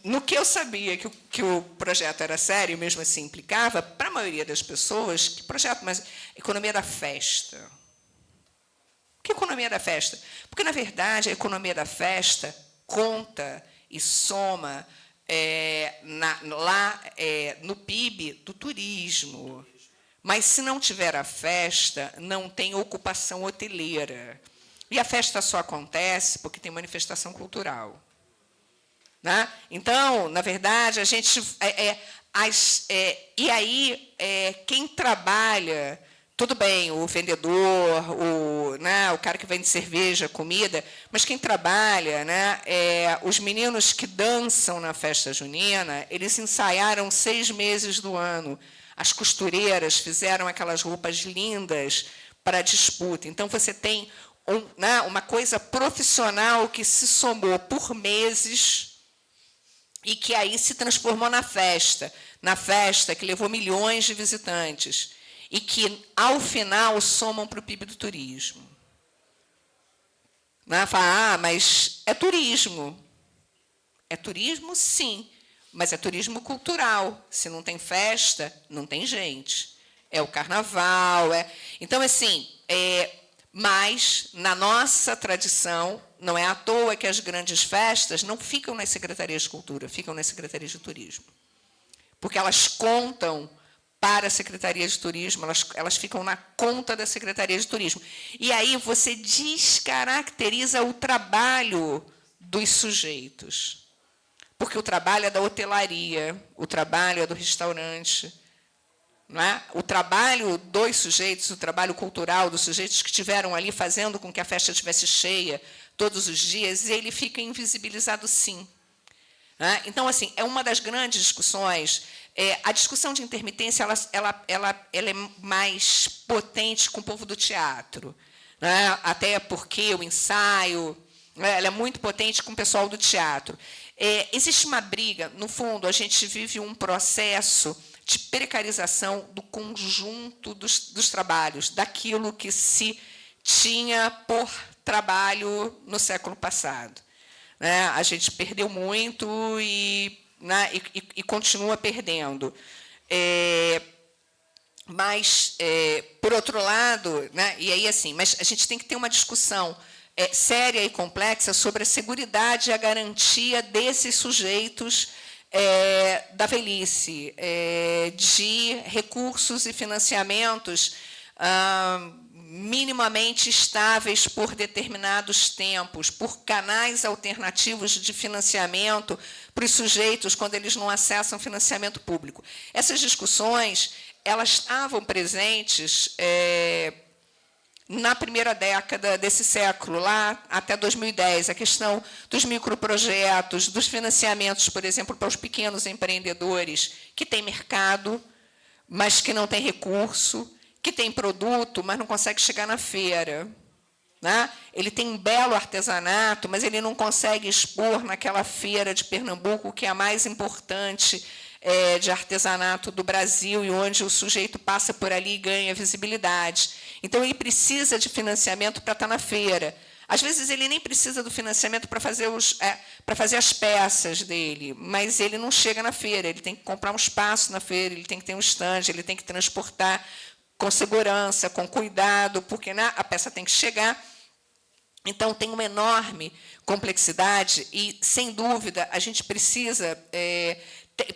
C: no que eu sabia que o projeto era sério, mesmo assim implicava, para a maioria das pessoas, que projeto, mas economia da festa. Por que economia da festa? Porque, na verdade, a economia da festa conta e soma lá no PIB do turismo. Mas, se não tiver a festa, não tem ocupação hoteleira. E a festa só acontece porque tem manifestação cultural. Né? Então, na verdade, a gente... e aí, quem trabalha... Tudo bem, o vendedor, o cara que vende cerveja, comida, mas quem trabalha, né, os meninos que dançam na festa junina, eles ensaiaram 6 meses do ano. As costureiras fizeram aquelas roupas lindas para a disputa. Então, você tem uma coisa profissional que se somou por meses e que aí se transformou na festa que levou milhões de visitantes e que, ao final, somam para o PIB do turismo. Fala, mas é turismo. É turismo, sim, mas é turismo cultural. Se não tem festa, não tem gente. É o carnaval. Então, assim, mas, na nossa tradição, não é à toa que as grandes festas não ficam nas secretarias de cultura, ficam nas secretarias de turismo. Porque elas contam para a Secretaria de Turismo, elas ficam na conta da Secretaria de Turismo. E aí você descaracteriza o trabalho dos sujeitos. porque o trabalho é da hotelaria, o trabalho é do restaurante, não é? O trabalho dos sujeitos, o trabalho cultural dos sujeitos que estiveram ali fazendo com que a festa estivesse cheia todos os dias, ele fica invisibilizado, sim. Né? Então, assim, é uma das grandes discussões. A discussão de intermitência ela é mais potente com o povo do teatro, né? Até porque o ensaio, né, ela é muito potente com o pessoal do teatro. Existe uma briga, no fundo, a gente vive um processo de precarização do conjunto dos trabalhos, daquilo que se tinha por trabalho no século passado. Né? A gente perdeu muito e continua perdendo. Mas, por outro lado, né, e aí assim, mas a gente tem que ter uma discussão séria e complexa sobre a seguridade e a garantia desses sujeitos da velhice, de recursos e financiamentos minimamente estáveis por determinados tempos, por canais alternativos de financiamento para os sujeitos quando eles não acessam financiamento público. Essas discussões elas estavam presentes na primeira década desse século, lá até 2010, a questão dos microprojetos, dos financiamentos, por exemplo, para os pequenos empreendedores que têm mercado, mas que não têm recurso, que tem produto, mas não consegue chegar na feira. Né? Ele tem um belo artesanato, mas ele não consegue expor naquela feira de Pernambuco, que é a mais importante de artesanato do Brasil, e onde o sujeito passa por ali e ganha visibilidade. Então, ele precisa de financiamento para estar na feira. Às vezes, ele nem precisa do financiamento para fazer as peças dele, mas ele não chega na feira, ele tem que comprar um espaço na feira, ele tem que ter um estande, ele tem que transportar com segurança, com cuidado, porque a peça tem que chegar. Então, tem uma enorme complexidade e, sem dúvida, a gente precisa...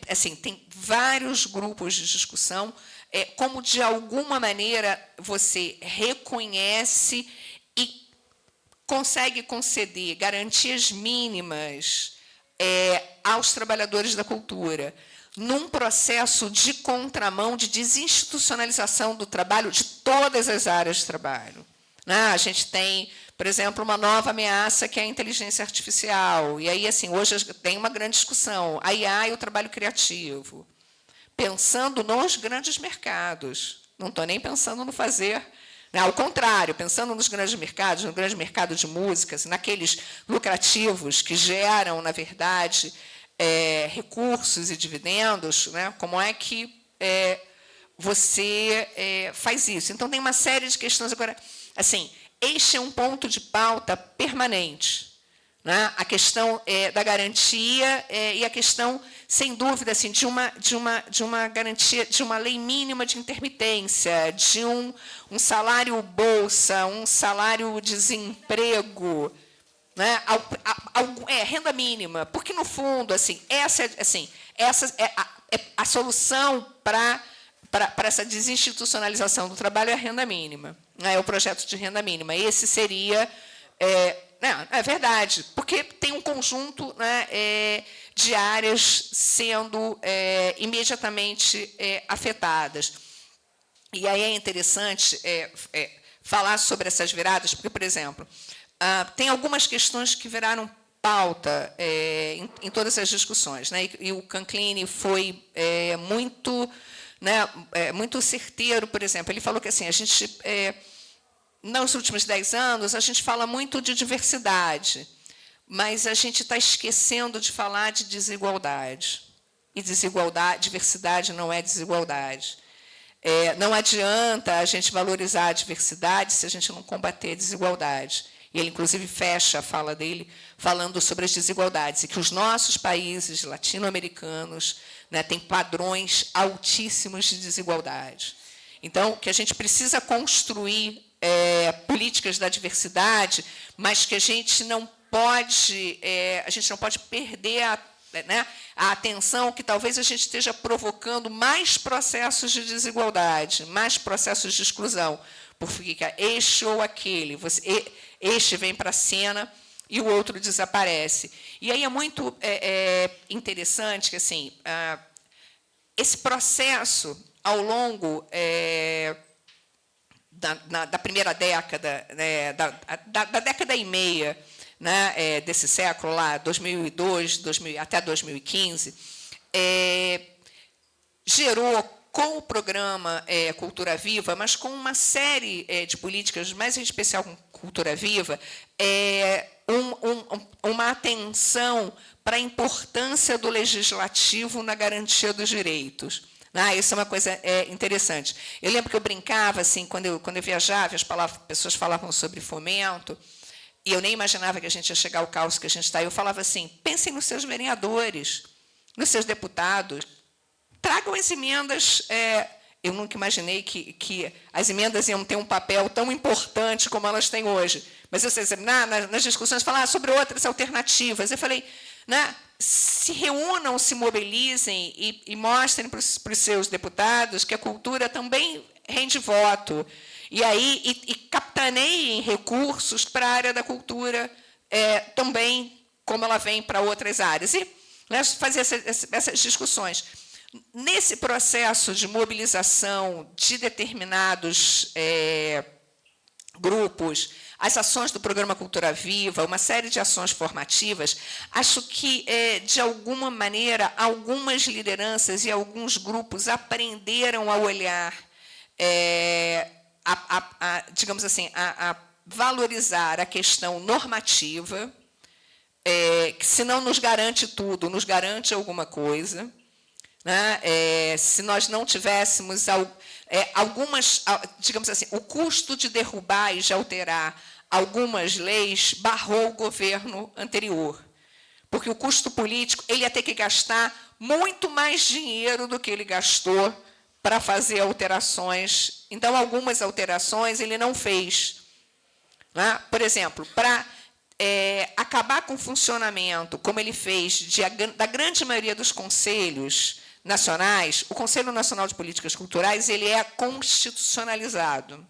C: assim, tem vários grupos de discussão, como, de alguma maneira, você reconhece e consegue conceder garantias mínimas aos trabalhadores da cultura, num processo de contramão, de desinstitucionalização do trabalho, de todas as áreas de trabalho. A gente tem, por exemplo, uma nova ameaça, que é a inteligência artificial. E aí, assim, hoje tem uma grande discussão. A IA e o trabalho criativo. Pensando nos grandes mercados. Não estou nem pensando no fazer... Ao contrário, pensando nos grandes mercados, no grande mercado de músicas, naqueles lucrativos que geram, na verdade, recursos e dividendos, né? Como é que você faz isso? Então, tem uma série de questões. Agora, assim, este é um ponto de pauta permanente. Né? A questão da garantia e a questão, sem dúvida, assim, de uma garantia, de uma lei mínima de intermitência, de um salário bolsa, um salário desemprego, né? Renda mínima, porque, no fundo, assim, essa é a solução para essa desinstitucionalização do trabalho, é a renda mínima, né? É o projeto de renda mínima. Esse seria... é verdade, porque tem um conjunto, né, de áreas sendo imediatamente afetadas. E aí é interessante falar sobre essas viradas, porque, por exemplo, tem algumas questões que viraram pauta em todas as discussões, né, e o Canclini foi muito, né, muito certeiro, por exemplo. Ele falou que, assim, a gente... nos últimos 10 anos, a gente fala muito de diversidade, mas a gente está esquecendo de falar de desigualdade. E diversidade não é desigualdade. Não adianta a gente valorizar a diversidade se a gente não combater a desigualdade. E ele, inclusive, fecha a fala dele falando sobre as desigualdades, e que os nossos países latino-americanos, né, têm padrões altíssimos de desigualdade. Então, que a gente precisa construir políticas da diversidade, mas que a gente não pode perder a atenção que talvez a gente esteja provocando mais processos de desigualdade, mais processos de exclusão, porque este ou aquele, este vem para a cena e o outro desaparece. E aí é muito interessante que, assim, esse processo, ao longo da primeira década, né, da década e meia, né, desse século, lá, 2002, até 2015, gerou, com o programa Cultura Viva, mas com uma série de políticas, mas em especial com Cultura Viva, uma atenção para a importância do legislativo na garantia dos direitos. Isso é uma coisa interessante. Eu lembro que eu brincava, assim, quando eu viajava, as pessoas falavam sobre fomento, e eu nem imaginava que a gente ia chegar ao caos que a gente está. Eu falava assim, pensem nos seus vereadores, nos seus deputados, tragam as emendas. Eu nunca imaginei que as emendas iam ter um papel tão importante como elas têm hoje. Mas eu sei, nas discussões, falar sobre outras alternativas. Eu falei, se reúnam, se mobilizem e mostrem para os seus deputados que a cultura também rende voto. E aí capitaneiem recursos para a área da cultura também, como ela vem para outras áreas. E fazer essas discussões. Nesse processo de mobilização de determinados grupos, as ações do Programa Cultura Viva, uma série de ações formativas, acho que, de alguma maneira, algumas lideranças e alguns grupos aprenderam a olhar, digamos assim, a valorizar a questão normativa, que, se não nos garante tudo, nos garante alguma coisa. Se nós não tivéssemos digamos assim, o custo de derrubar e de alterar algumas leis barrou o governo anterior, porque o custo político ele ia ter que gastar muito mais dinheiro do que ele gastou para fazer alterações. Então, algumas alterações ele não fez. Por exemplo, para acabar com o funcionamento, como ele fez, da grande maioria dos conselhos nacionais, o Conselho Nacional de Políticas Culturais ele é constitucionalizado.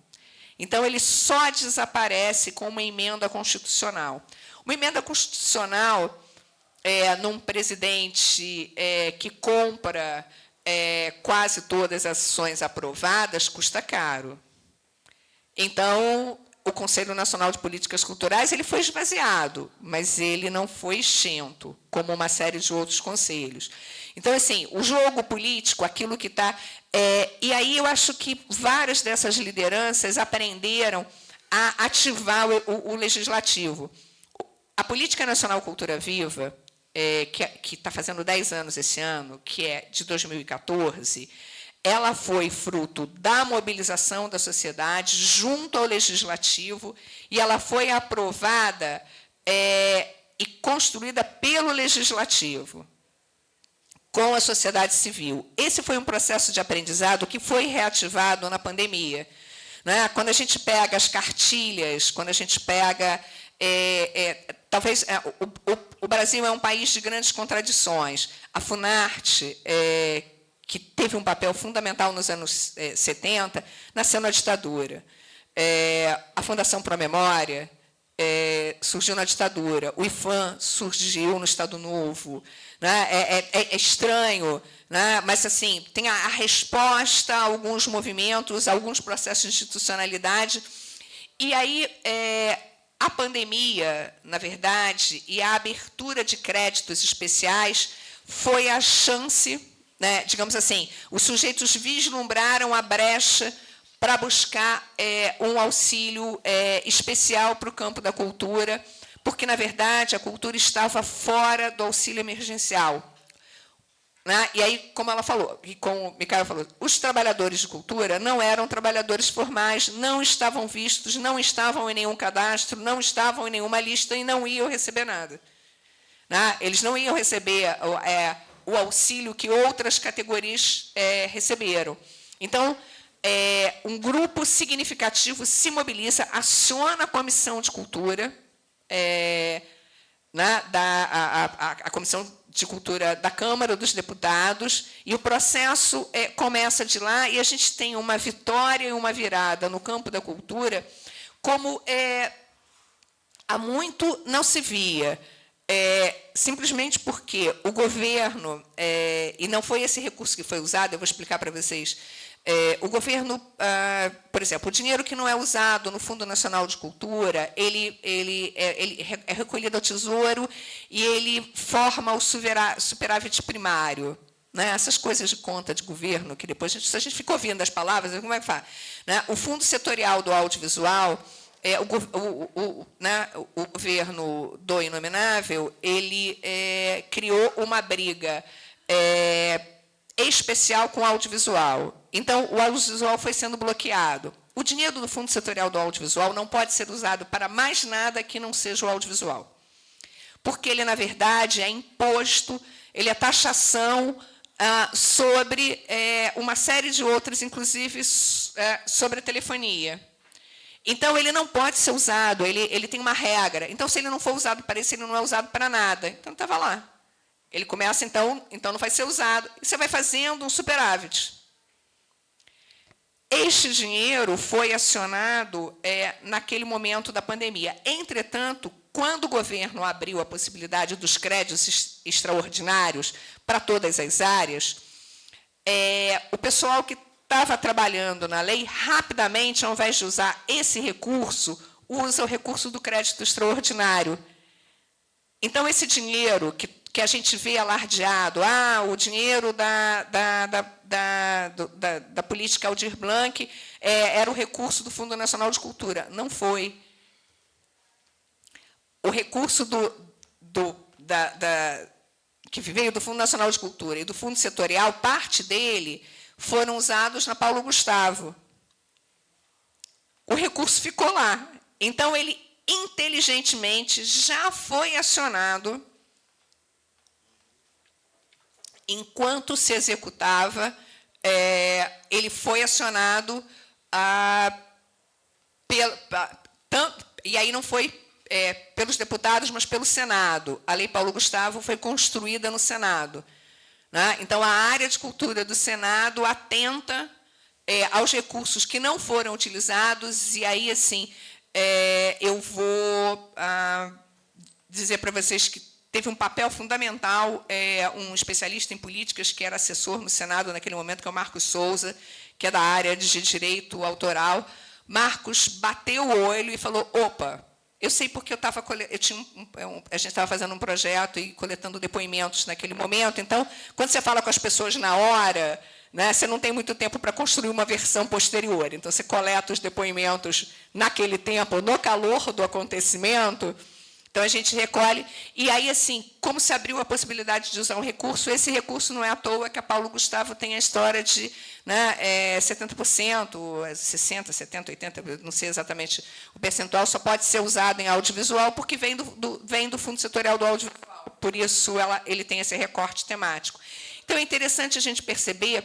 C: Então, ele só desaparece com uma emenda constitucional. Uma emenda constitucional, num presidente que compra quase todas as ações aprovadas, custa caro. Então, o Conselho Nacional de Políticas Culturais ele foi esvaziado, mas ele não foi extinto, como uma série de outros conselhos. Então, assim, o jogo político, aquilo que está... e aí eu acho que várias dessas lideranças aprenderam a ativar o legislativo. A Política Nacional Cultura Viva, que está fazendo 10 anos esse ano, que é de 2014, ela foi fruto da mobilização da sociedade junto ao legislativo e ela foi aprovada e construída pelo legislativo, com a sociedade civil. Esse foi um processo de aprendizado que foi reativado na pandemia. Quando a gente pega as cartilhas, quando a gente pega... talvez o Brasil é um país de grandes contradições. A Funarte, que teve um papel fundamental nos anos 70, nasceu na ditadura. A Fundação Pro Memória surgiu na ditadura. O IFAM surgiu no Estado Novo. É estranho, mas assim, tem a resposta a alguns movimentos, a alguns processos de institucionalidade. E aí, a pandemia, na verdade, e a abertura de créditos especiais foi a chance, digamos assim, os sujeitos vislumbraram a brecha para buscar um auxílio especial para o campo da cultura, porque, na verdade, a cultura estava fora do auxílio emergencial. E aí, como ela falou, e como o Micael falou, os trabalhadores de cultura não eram trabalhadores formais, não estavam vistos, não estavam em nenhum cadastro, não estavam em nenhuma lista e não iam receber nada. Eles não iam receber o auxílio que outras categorias receberam. Então, um grupo significativo se mobiliza, aciona a Comissão de Cultura, a Comissão de Cultura da Câmara dos Deputados, e o processo começa de lá, e a gente tem uma vitória e uma virada no campo da cultura, como há muito não se via. simplesmente porque o governo, e não foi esse recurso que foi usado, eu vou explicar para vocês, o governo, por exemplo, o dinheiro que não é usado no Fundo Nacional de Cultura, ele é recolhido ao Tesouro e ele forma o superávit primário. Né? Essas coisas de conta de governo, que depois a gente fica ouvindo as palavras, como é que faz? Né? O Fundo Setorial do Audiovisual, o governo do Inominável, ele criou uma briga especial com o audiovisual. Então, o audiovisual foi sendo bloqueado. O dinheiro do Fundo Setorial do Audiovisual não pode ser usado para mais nada que não seja o audiovisual. Porque ele, na verdade, é imposto, ele é taxação sobre uma série de outras, inclusive sobre a telefonia. Então, ele não pode ser usado, ele tem uma regra. Então, se ele não for usado para isso, ele não é usado para nada. Então, estava lá. Ele começa, então não vai ser usado. E você vai fazendo um superávit. Este dinheiro foi acionado naquele momento da pandemia. Entretanto, quando o governo abriu a possibilidade dos créditos extraordinários para todas as áreas, o pessoal que estava trabalhando na lei, rapidamente, ao invés de usar esse recurso, usa o recurso do crédito extraordinário. Então, esse dinheiro que a gente vê alardeado, o dinheiro da política Aldir Blanc era o recurso do Fundo Nacional de Cultura. Não foi. O recurso que veio do Fundo Nacional de Cultura e do Fundo Setorial, parte dele, foram usados na Paulo Gustavo. O recurso ficou lá. Então, ele, inteligentemente, já foi acionado enquanto se executava, ele foi acionado, e aí não foi pelos deputados, mas pelo Senado. A Lei Paulo Gustavo foi construída no Senado. Né? Então, a área de cultura do Senado atenta aos recursos que não foram utilizados, e aí, assim, eu vou dizer para vocês que teve um papel fundamental, um especialista em políticas que era assessor no Senado naquele momento, que é o Marcos Souza, que é da área de direito autoral. Marcos bateu o olho e falou, opa, eu sei porque a gente estava fazendo um projeto e coletando depoimentos naquele momento, então, quando você fala com as pessoas na hora, né, você não tem muito tempo para construir uma versão posterior, então você coleta os depoimentos naquele tempo, no calor do acontecimento. Então, a gente recolhe, e aí, assim, como se abriu a possibilidade de usar um recurso, esse recurso não é à toa que a Paulo Gustavo tem a história de 70%, 60%, 70%, 80%, não sei exatamente o percentual, só pode ser usado em audiovisual, porque vem do Fundo Setorial do Audiovisual, por isso ele tem esse recorte temático. Então, é interessante a gente perceber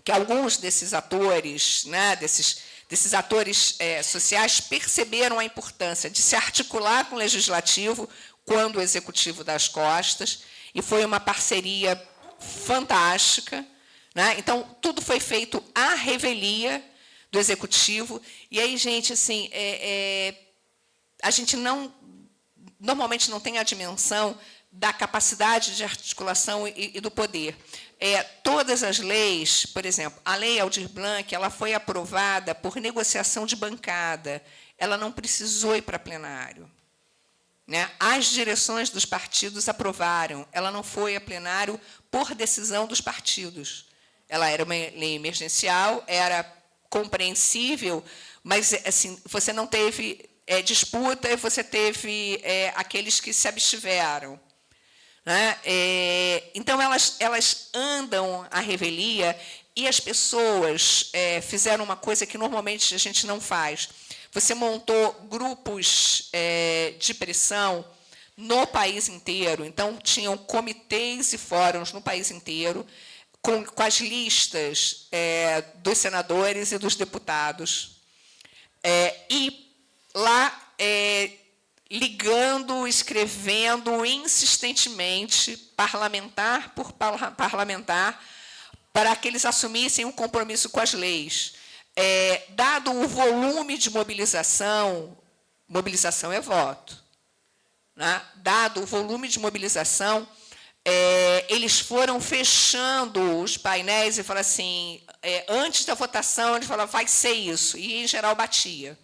C: que alguns desses atores, desses atores sociais perceberam a importância de se articular com o legislativo quando o executivo dá as costas, e foi uma parceria fantástica. Né? Então, tudo foi feito à revelia do executivo, e aí, gente, assim, a gente normalmente não tem a dimensão da capacidade de articulação e do poder. Todas as leis, por exemplo, a Lei Aldir Blanc, ela foi aprovada por negociação de bancada, ela não precisou ir para plenário. Né? As direções dos partidos aprovaram, ela não foi a plenário por decisão dos partidos. Ela era uma lei emergencial, era compreensível, mas assim, você não teve disputa, você teve aqueles que se abstiveram. Né? Então, elas andam à revelia, e as pessoas fizeram uma coisa que normalmente a gente não faz. Você montou grupos de pressão no país inteiro, então tinham comitês e fóruns no país inteiro, com as listas dos senadores e dos deputados. E lá ligando, escrevendo insistentemente, parlamentar por parlamentar, para que eles assumissem um compromisso com as leis. Dado o volume de mobilização é voto. né, dado o volume de mobilização, eles foram fechando os painéis e falaram assim, antes da votação, eles falaram, vai ser isso, e, em geral, batia.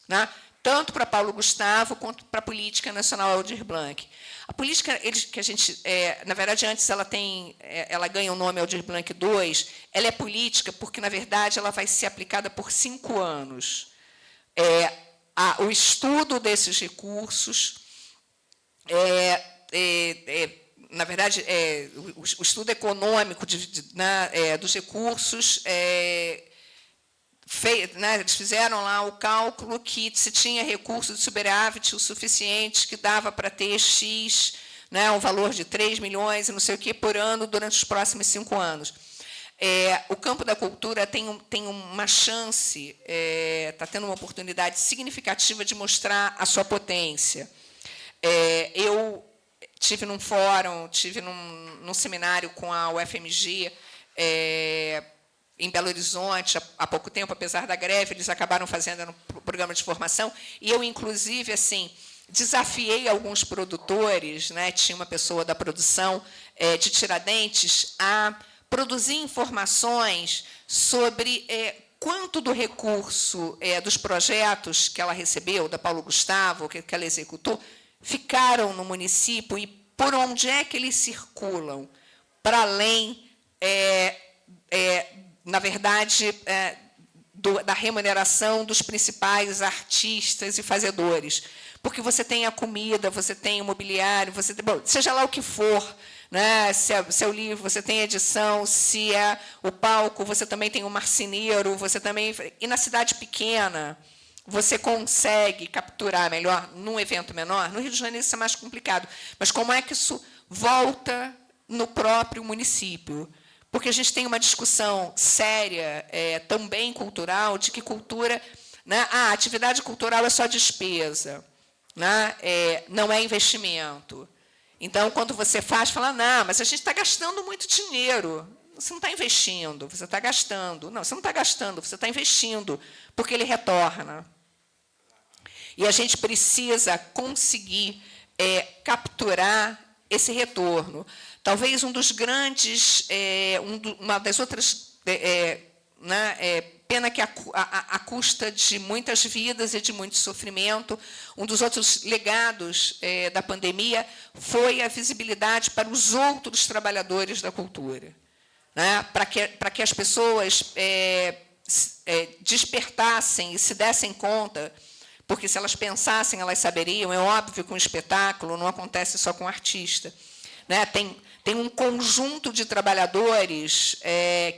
C: Né? Tanto para Paulo Gustavo quanto para a Política Nacional Aldir Blanc. A política, que a gente, na verdade, antes ela ganha o nome Aldir Blanc II, ela é política porque, na verdade, ela vai ser aplicada por 5 anos. O estudo desses recursos, na verdade, o estudo econômico dos recursos, eles fizeram lá o cálculo que se tinha recurso de superávit o suficiente que dava para ter X, né, um valor de 3 milhões e não sei o que por ano durante os próximos 5 anos. O campo da cultura tem uma chance, está tendo uma oportunidade significativa de mostrar a sua potência. Eu tive num fórum, tive num seminário com a UFMG, em Belo Horizonte, há pouco tempo, apesar da greve, eles acabaram fazendo um programa de formação, e eu, inclusive, assim, desafiei alguns produtores, né, tinha uma pessoa da produção de Tiradentes, a produzir informações sobre quanto do recurso dos projetos que ela recebeu, da Paulo Gustavo, que ela executou, ficaram no município e por onde é que eles circulam, para além, na verdade, da remuneração dos principais artistas e fazedores. Porque você tem a comida, você tem o mobiliário, seja lá o que for, né? Se é o livro, você tem a edição, se é o palco, você também tem o marceneiro, você também... E na cidade pequena, você consegue capturar melhor num evento menor. No Rio de Janeiro isso é mais complicado. Mas como é que isso volta no próprio município? Porque a gente tem uma discussão séria, também cultural, de que cultura... Né, a atividade cultural é só despesa, né, não é investimento. Então, quando você fala, não, mas a gente está gastando muito dinheiro. Você não está investindo, você está gastando. Não, você não está gastando, você está investindo, porque ele retorna. E a gente precisa conseguir capturar esse retorno. Talvez um dos grandes, uma das outras, pena que à custa de muitas vidas e de muito sofrimento, um dos outros legados da pandemia foi a visibilidade para os outros trabalhadores da cultura. Né, para que as pessoas despertassem e se dessem conta, porque, se elas pensassem, elas saberiam. É óbvio que um espetáculo não acontece só com o artista. Né, tem um conjunto de trabalhadores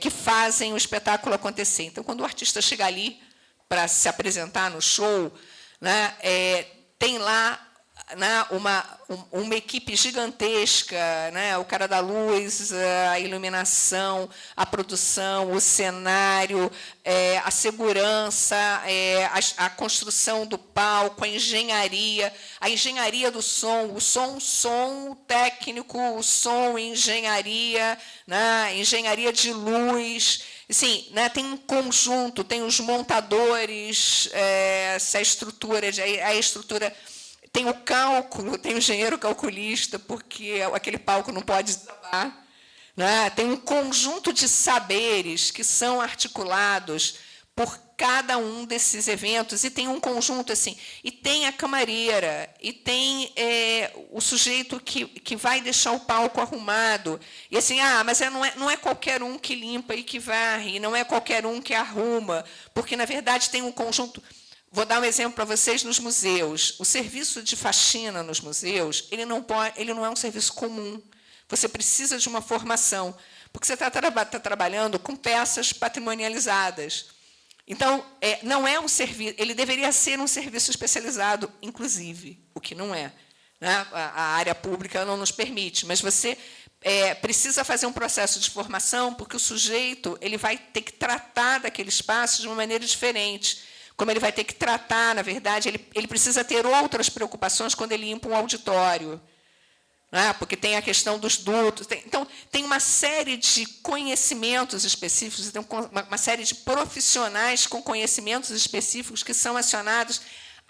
C: que fazem o espetáculo acontecer. Então, quando o artista chega ali para se apresentar no show, né, tem lá, né, uma equipe gigantesca, né, o cara da luz, a iluminação, a produção, o cenário, a segurança, a construção do palco, a engenharia do som, o som técnico, o som, engenharia, né, engenharia de luz. Assim, né, tem um conjunto, tem os montadores, a estrutura tem o cálculo, tem o engenheiro calculista, porque aquele palco não pode desabar. Né? Tem um conjunto de saberes que são articulados por cada um desses eventos, e tem um conjunto assim, e tem a camareira, e tem o sujeito que vai deixar o palco arrumado, e assim, mas não é qualquer um que limpa e que varre, não é qualquer um que arruma, porque, na verdade, tem um conjunto... Vou dar um exemplo para vocês nos museus. O serviço de faxina nos museus, ele não é um serviço comum. Você precisa de uma formação, porque você está trabalhando com peças patrimonializadas. Então, não é um serviço, ele deveria ser um serviço especializado, inclusive, o que não é. Né? A área pública não nos permite, mas você precisa fazer um processo de formação, porque o sujeito ele vai ter que tratar daquele espaço de uma maneira diferente. Como ele vai ter que tratar, na verdade, ele precisa ter outras preocupações quando ele limpa um auditório. Né? Porque tem a questão dos dutos. Então, tem uma série de conhecimentos específicos, tem uma série de profissionais com conhecimentos específicos que são acionados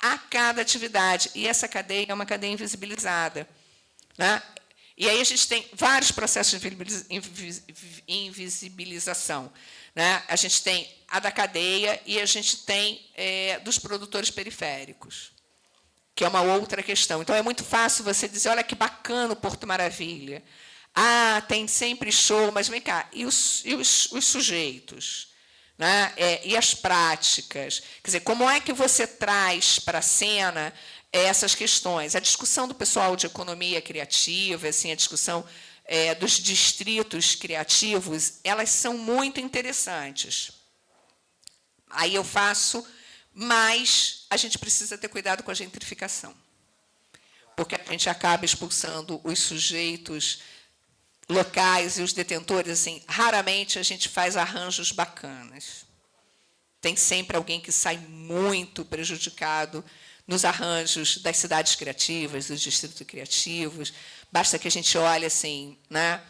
C: a cada atividade. E essa cadeia é uma cadeia invisibilizada, né? E aí a gente tem vários processos de invisibilização, né? A gente tem a da cadeia e a gente tem dos produtores periféricos, que é uma outra questão. Então, é muito fácil você dizer, olha que bacana o Porto Maravilha. Ah, tem sempre show, mas vem cá, e os sujeitos? Né? E as práticas? Quer dizer, como é que você traz para a cena essas questões? A discussão do pessoal de economia criativa, assim, a discussão dos distritos criativos, elas são muito interessantes. Aí eu faço, mas a gente precisa ter cuidado com a gentrificação, porque a gente acaba expulsando os sujeitos locais e os detentores. Assim, raramente a gente faz arranjos bacanas. Tem sempre alguém que sai muito prejudicado nos arranjos das cidades criativas, dos distritos criativos. Basta que a gente olhe assim, né?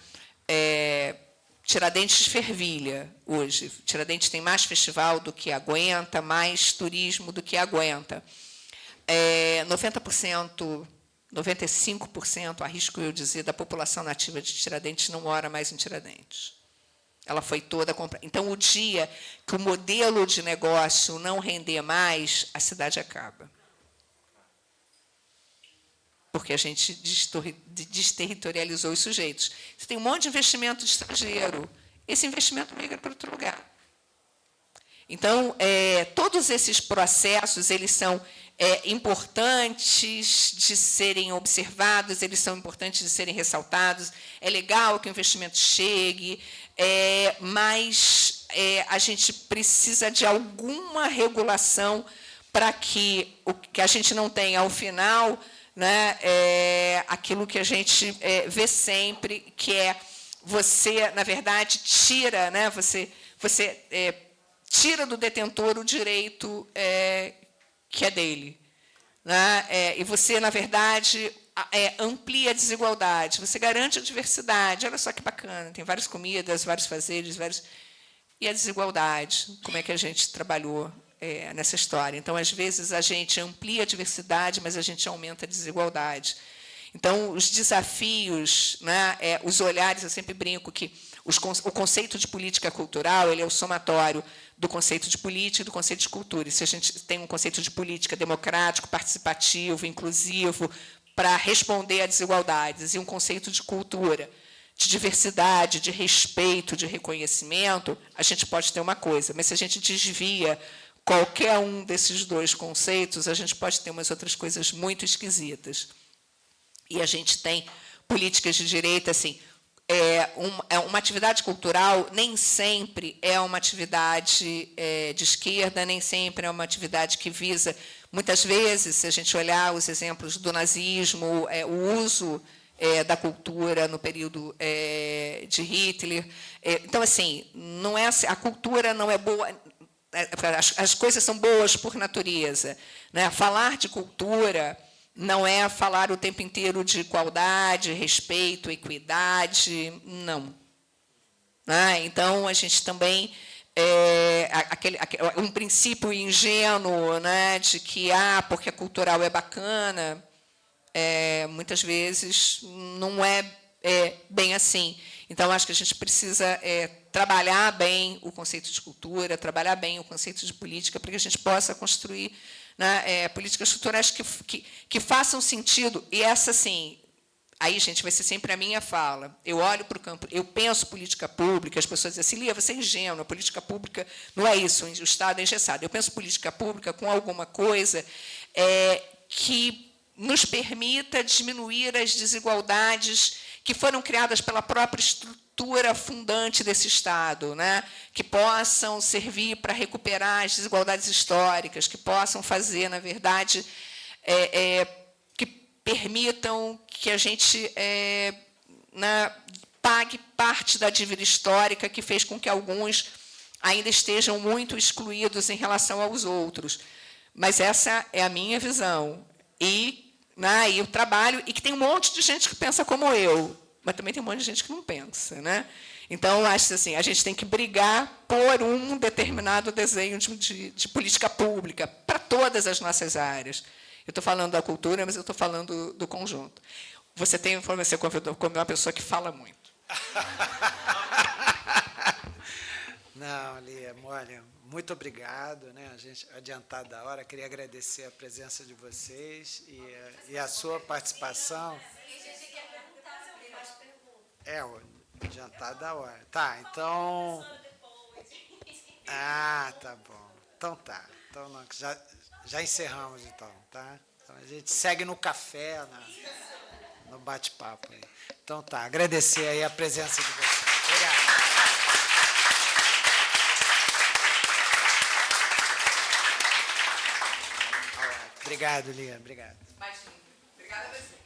C: Tiradentes fervilha hoje. Tiradentes tem mais festival do que aguenta, mais turismo do que aguenta. 90%, 95%, arrisco eu dizer, da população nativa de Tiradentes não mora mais em Tiradentes. Ela foi toda comprada. Então, o dia que o modelo de negócio não render mais, a cidade acaba. Porque a gente desterritorializou os sujeitos. Você tem um monte de investimento estrangeiro. Esse investimento migra para outro lugar. Então, todos esses processos, eles são importantes de serem observados, eles são importantes de serem ressaltados. É legal que o investimento chegue, mas a gente precisa de alguma regulação para que o que a gente não tenha, ao final, né, aquilo que a gente vê sempre, que é você, na verdade, tira, né, você tira do detentor o direito que é dele, né? E você, na verdade, amplia a desigualdade, você garante a diversidade. Olha só que bacana, tem várias comidas, vários fazeres, e a desigualdade, como é que a gente trabalhou nessa história. Então, às vezes, a gente amplia a diversidade, mas a gente aumenta a desigualdade. Então, os desafios, né, os olhares, eu sempre brinco que o conceito de política cultural, ele é o somatório do conceito de política e do conceito de cultura. E se a gente tem um conceito de política democrático, participativo, inclusivo, para responder a desigualdades, e um conceito de cultura, de diversidade, de respeito, de reconhecimento, a gente pode ter uma coisa, mas se a gente desvia qualquer um desses dois conceitos, a gente pode ter umas outras coisas muito esquisitas. E a gente tem políticas de direita, assim, uma atividade cultural nem sempre é uma atividade de esquerda, nem sempre é uma atividade que visa, muitas vezes, se a gente olhar os exemplos do nazismo, o uso da cultura no período de Hitler. Então, assim, não é, a cultura não é boa, as coisas são boas por natureza, né? Falar de cultura não é falar o tempo inteiro de igualdade, respeito, equidade, não. Então, a gente também... um princípio ingênuo, né, de que, porque a cultural é bacana, muitas vezes não é bem assim. Então, acho que a gente precisa trabalhar bem o conceito de cultura, trabalhar bem o conceito de política, para que a gente possa construir, né, políticas culturais que façam sentido. E essa, assim, aí, gente, vai ser sempre a minha fala. Eu olho para o campo, eu penso política pública, as pessoas dizem assim, Lia, você é ingênua, a política pública não é isso, o Estado é engessado. Eu penso política pública com alguma coisa que nos permita diminuir as desigualdades que foram criadas pela própria estrutura fundante desse Estado, né? Que possam servir para recuperar as desigualdades históricas, que possam fazer, na verdade, que permitam que a gente pague parte da dívida histórica que fez com que alguns ainda estejam muito excluídos em relação aos outros. Mas essa é a minha visão. E eu trabalho, e que tem um monte de gente que pensa como eu, mas também tem um monte de gente que não pensa, né? Então, eu acho assim, a gente tem que brigar por um determinado desenho de política pública para todas as nossas áreas. Eu estou falando da cultura, mas eu estou falando do conjunto. Você convidou como uma pessoa que fala muito.
A: Não, Lia, olha, muito obrigado, né? A gente adiantado da hora, queria agradecer a presença de vocês e a sua participação. Adiantado da hora. Tá, então. Ah, tá bom. Então tá. Então já encerramos então, tá? Então a gente segue no café, no bate-papo aí. Então tá, agradecer aí a presença de vocês. Obrigado. Obrigado, Lia. Obrigado.
C: Imagina. Obrigada a você.